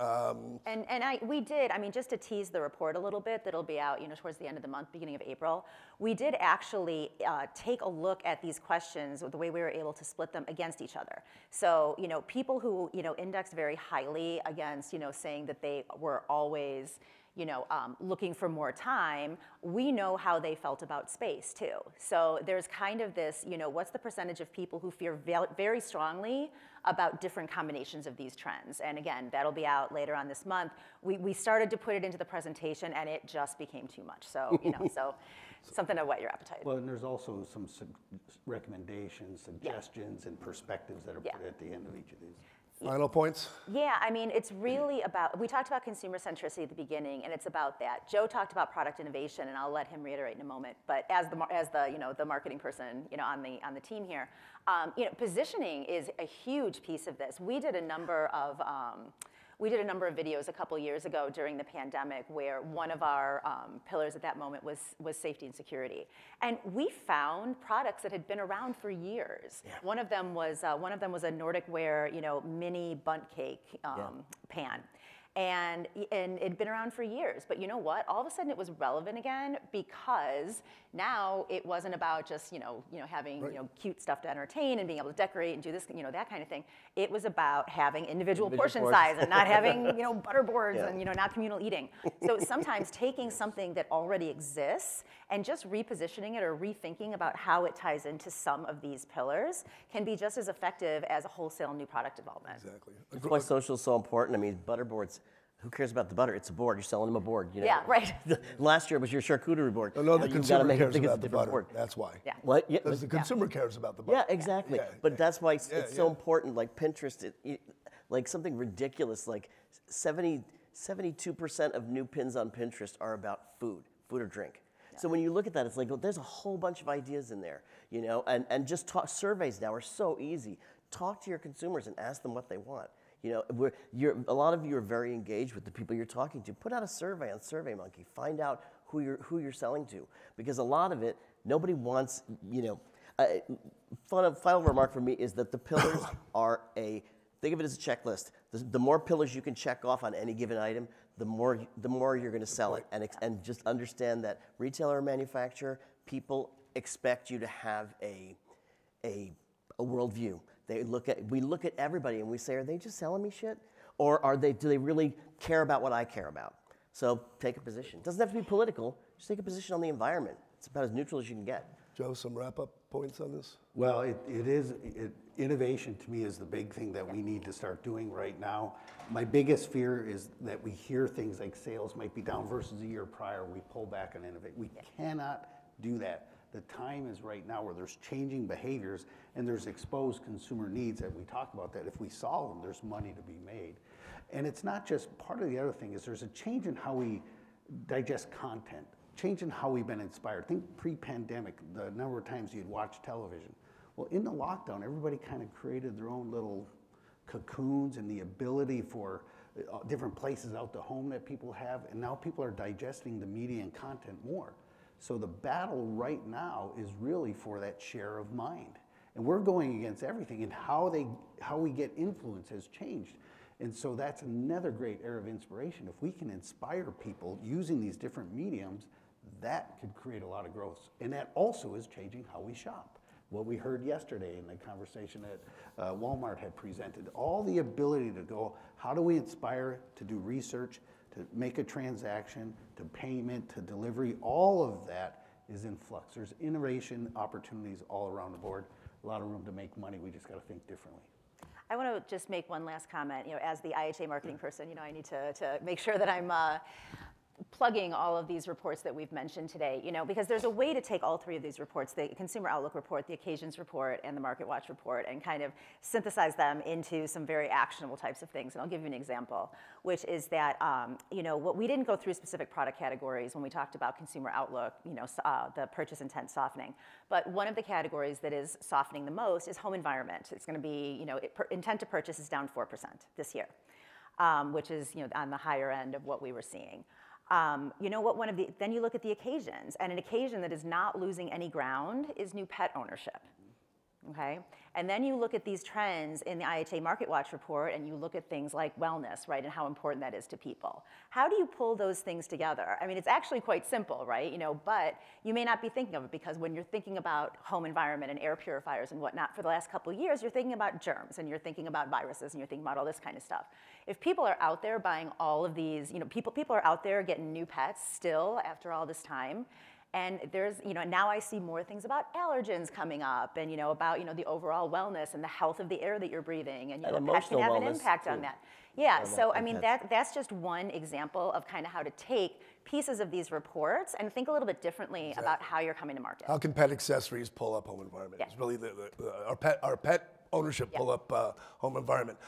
We did, I mean, just to tease the report a little bit, that'll be out, towards the end of the month, beginning of April. We did actually take a look at these questions, the way we were able to split them against each other. So, people who, indexed very highly against, saying that they were always, looking for more time, we know how they felt about space too. So there's kind of this, what's the percentage of people who feel very strongly about different combinations of these trends? And again, that'll be out later on this month. We started to put it into the presentation and it just became too much. So, so something to whet your appetite. Well, and there's also some recommendations, suggestions, and perspectives that are put at the end of each of these. Final points? Yeah, I mean, it's really about, we talked about consumer centricity at the beginning, and it's about that. Joe talked about product innovation, and I'll let him reiterate in a moment. But as the marketing person, on the team here, positioning is a huge piece of this. We did a number of videos a couple years ago during the pandemic where one of our pillars at that moment was safety and security. And we found products that had been around for years. Yeah. One of them was a Nordic Ware, mini bundt cake pan. And it'd been around for years, but you know what? All of a sudden it was relevant again because now it wasn't about just having cute stuff to entertain and being able to decorate and do this that kind of thing. It was about having individual portion size and not having butter boards and not communal eating. So sometimes taking something that already exists and just repositioning it or rethinking about how it ties into some of these pillars can be just as effective as a wholesale new product development. Exactly. That's why social is so important. I mean, butter boards. Who cares about the butter? It's a board. You're selling them a board. Yeah, right. Last year was your charcuterie board. No, the consumer cares about the butter. Board. That's why. Yeah. What? Yeah. Because the consumer cares about the butter. Yeah, exactly. Yeah. But that's why it's so important. Like Pinterest, like something ridiculous, like 72% of new pins on Pinterest are about food or drink. Yeah. So when you look at that, it's like, well, there's a whole bunch of ideas in there, and just surveys now are so easy. Talk to your consumers and ask them what they want. A lot of you are very engaged with the people you're talking to. Put out a survey on SurveyMonkey. Find out who you're selling to, because a lot of it, nobody wants. Final remark for me is that the pillars are think of it as a checklist. The more pillars you can check off on any given item, the more you're going to sell it. And just understand that retailer or manufacturer, people expect you to have a worldview. We look at everybody and we say, are they just selling me shit? Or do they really care about what I care about? So take a position. It doesn't have to be political. Just take a position on the environment. It's about as neutral as you can get. Joe, some wrap-up points on this? Well, innovation to me is the big thing that we need to start doing right now. My biggest fear is that we hear things like sales might be down versus a year prior. We pull back on innovate. We cannot do that. The time is right now where there's changing behaviors and there's exposed consumer needs that we talk about, that if we solve them, there's money to be made. And it's not just, part of the other thing is there's a change in how we digest content, change in how we've been inspired. Think pre-pandemic, the number of times you'd watch television. Well, in the lockdown, everybody kind of created their own little cocoons and the ability for different places out to home that people have, and now people are digesting the media and content more. So the battle right now is really for that share of mind. And we're going against everything, and how we get influence has changed. And so that's another great area of inspiration. If we can inspire people using these different mediums, that could create a lot of growth. And that also is changing how we shop. What we heard yesterday in the conversation that Walmart had presented, all the ability to go, how do we inspire to do research, to make a transaction, to payment, to delivery, all of that is in flux. There's innovation opportunities all around the board, a lot of room to make money. We just got to think differently. I want to just make one last comment. As the IHA marketing person, I need to make sure that I'm plugging all of these reports that we've mentioned today, because there's a way to take all three of these reports, the Consumer Outlook report, the Occasions report, and the Market Watch report, and kind of synthesize them into some very actionable types of things. And I'll give you an example, which is that, what we didn't go through specific product categories when we talked about Consumer Outlook, the purchase intent softening. But one of the categories that is softening the most is home environment. It's going to be, intent to purchase is down 4% this year, which is, on the higher end of what we were seeing. You know what, then you look at the occasions, and an occasion that is not losing any ground is new pet ownership. Okay? And then you look at these trends in the IHA Market Watch report, and you look at things like wellness, right, and how important that is to people. How do you pull those things together? I mean, it's actually quite simple, right, you know, but you may not be thinking of it, because when you're thinking about home environment and air purifiers and whatnot for the last couple of years, you're thinking about germs, and you're thinking about viruses, and you're thinking about all this kind of stuff. If people are out there buying all of these, you know, people are out there getting new pets still after all this time. And there's, you know, now I see more things about allergens coming up, and, you know, about, you know, the overall wellness and the health of the air that you're breathing, and, you know, pets can have an impact on that. Yeah, so I mean, that's just one example of kind of how to take pieces of these reports and think a little bit differently about how you're coming to market. How can pet accessories pull up home environment? Yeah. It's really our pet ownership pull up home environment.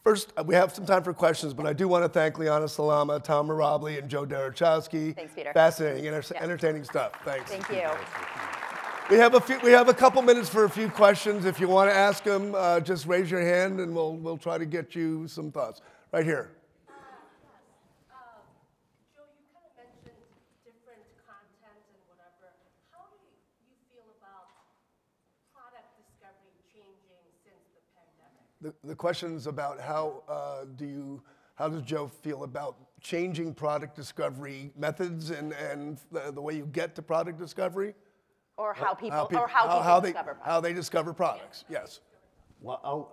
First, we have some time for questions, but I do want to thank Liana Salama, Tom Mirabli, and Joe Derechowski. Thanks, Peter. Fascinating, entertaining stuff. Thanks. Thank you. We have a couple minutes for a few questions. If you want to ask them, just raise your hand, and we'll try to get you some thoughts. Right here. Joe, you kind of mentioned different content and whatever. How do you feel about product discovery changing since the pandemic? The question's about how does Joe feel about changing product discovery methods and the way you get to product discovery? Or how people discover products. How they discover products, yes. Well,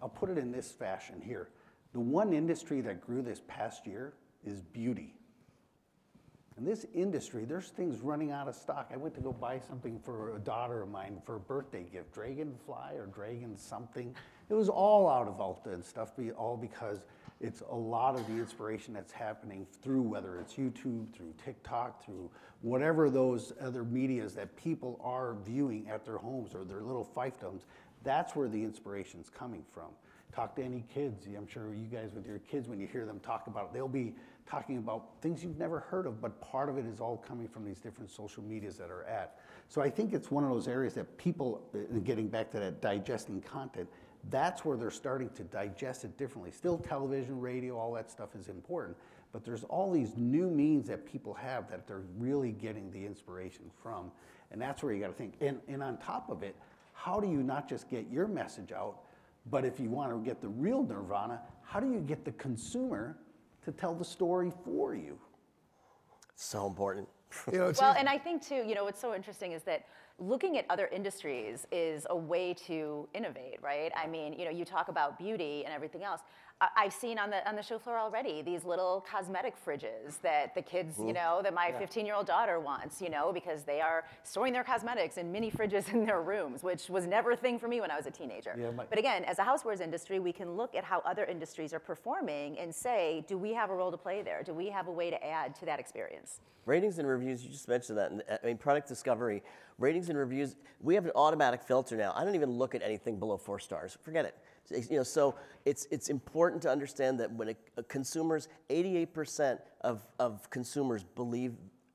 I'll put it in this fashion here. The one industry that grew this past year is beauty. In this industry, there's things running out of stock. I went to go buy something for a daughter of mine for a birthday gift, Dragonfly or Dragon something. It was all out of Ulta and stuff, all because it's a lot of the inspiration that's happening through, whether it's YouTube, through TikTok, through whatever those other medias that people are viewing at their homes or their little fiefdoms. That's where the inspiration's coming from. Talk to any kids. I'm sure you guys with your kids, when you hear them talk about it, they'll be talking about things you've never heard of, but part of it is all coming from these different social medias that are at. So I think it's one of those areas that people, getting back to that digesting content, that's where they're starting to digest it differently. Still television, radio, all that stuff is important, but there's all these new means that people have that they're really getting the inspiration from, and that's where you gotta think. And on top of it, how do you not just get your message out, but if you want to get the real nirvana, how do you get the consumer to tell the story for you? So important. You know, Well, and I think too, you know, what's so interesting is that looking at other industries is a way to innovate, right? I mean, you know, you talk about beauty and everything else. I've seen on the show floor already these little cosmetic fridges that the kids, you know, that my 15-year-old daughter wants, you know, because they are storing their cosmetics in mini fridges in their rooms, which was never a thing for me when I was a teenager. Yeah, but again, as a housewares industry, we can look at how other industries are performing and say, do we have a role to play there? Do we have a way to add to that experience? Ratings and reviews, you just mentioned that. And, I mean, product discovery, ratings and reviews, we have an automatic filter now. I don't even look at anything below 4 stars. Forget it. You know, so it's important to understand that when consumers, 88% of consumers believe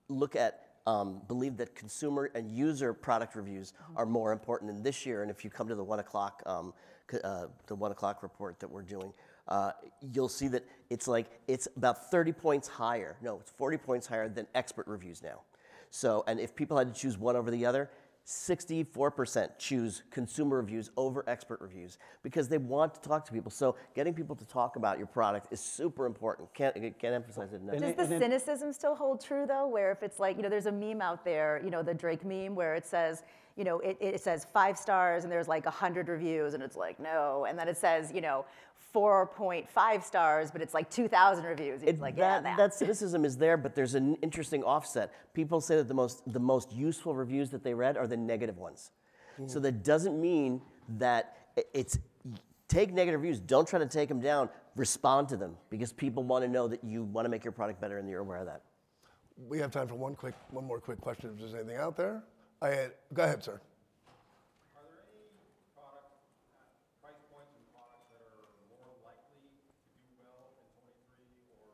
that consumer and user product reviews are more important in this year. And if you come to the 1 o'clock report that we're doing, you'll see that it's about 30 points higher. No, it's 40 points higher than expert reviews now. So, and if people had to choose one over the other, 64% choose consumer reviews over expert reviews because they want to talk to people. So getting people to talk about your product is super important. Can't emphasize it enough. Does the cynicism still hold true though, where if it's like, you know, there's a meme out there, you know, the Drake meme where it says, you know, it says 5 stars and there's like 100 reviews and it's like, no. And then it says, you know, 4.5 stars, but it's like 2,000 reviews. It's like, yeah, that cynicism is there, but there's an interesting offset. People say that the most useful reviews that they read are the negative ones. So that doesn't mean that take negative reviews. Don't try to take them down. Respond to them because people want to know that you want to make your product better and you're aware of that. We have time for one more quick question. If there's anything out there, go ahead, sir. Are there any product price points and products that are more likely to do well in 23 or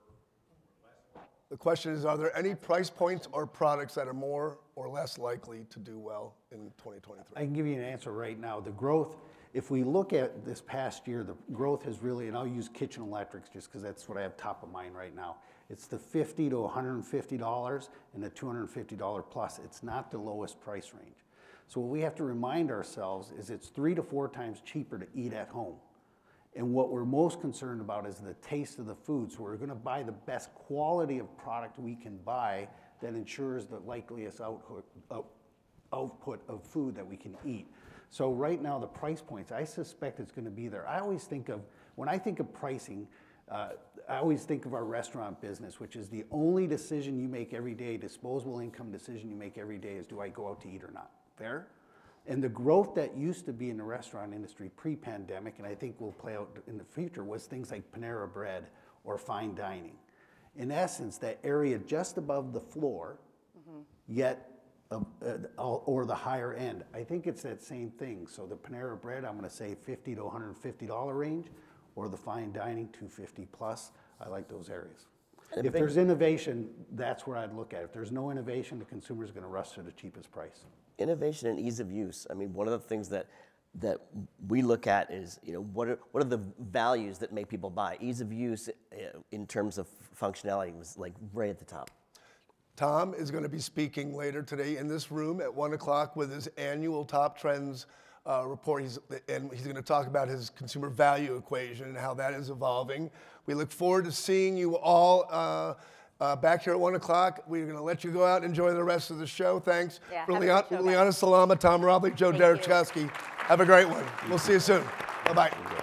less well? The question is, are there any price points or products that are more or less likely to do well in 2023? I can give you an answer right now. The growth, if we look at this past year, the growth has really, and I'll use kitchen electrics just because that's what I have top of mind right now. It's the $50 to $150 and the $250 plus. It's not the lowest price range. So what we have to remind ourselves is it's 3 to 4 times cheaper to eat at home. And what we're most concerned about is the taste of the food. So we're gonna buy the best quality of product we can buy that ensures the likeliest output of food that we can eat. So right now, the price points, I suspect it's gonna be there. I always think of, when I think of pricing, I always think of our restaurant business, which is the only decision you make every day, disposable income decision you make every day is, do I go out to eat or not? Fair? And the growth that used to be in the restaurant industry pre-pandemic, and I think will play out in the future, was things like Panera Bread or fine dining. In essence, that area just above the floor, yet, or the higher end. I think it's that same thing. So the Panera Bread, I'm gonna say $50 to $150 range, or the fine dining, $250 plus. I like those areas. If there's innovation, that's where I'd look at. If there's no innovation, the consumer's gonna rush to the cheapest price. Innovation and ease of use. I mean, one of the things that we look at is, you know, what are the values that make people buy? Ease of use in terms of functionality was like right at the top. Tom is going to be speaking later today in this room at 1 o'clock with his annual Top Trends report. He's going to talk about his consumer value equation and how that is evolving. We look forward to seeing you all back here at 1 o'clock. We're going to let you go out and enjoy the rest of the show. Thanks. Yeah, for have a good show, Liana Salama, Tom Robley, Joe Thank you. Derechowski. Have a great one. We'll see you soon. Bye-bye.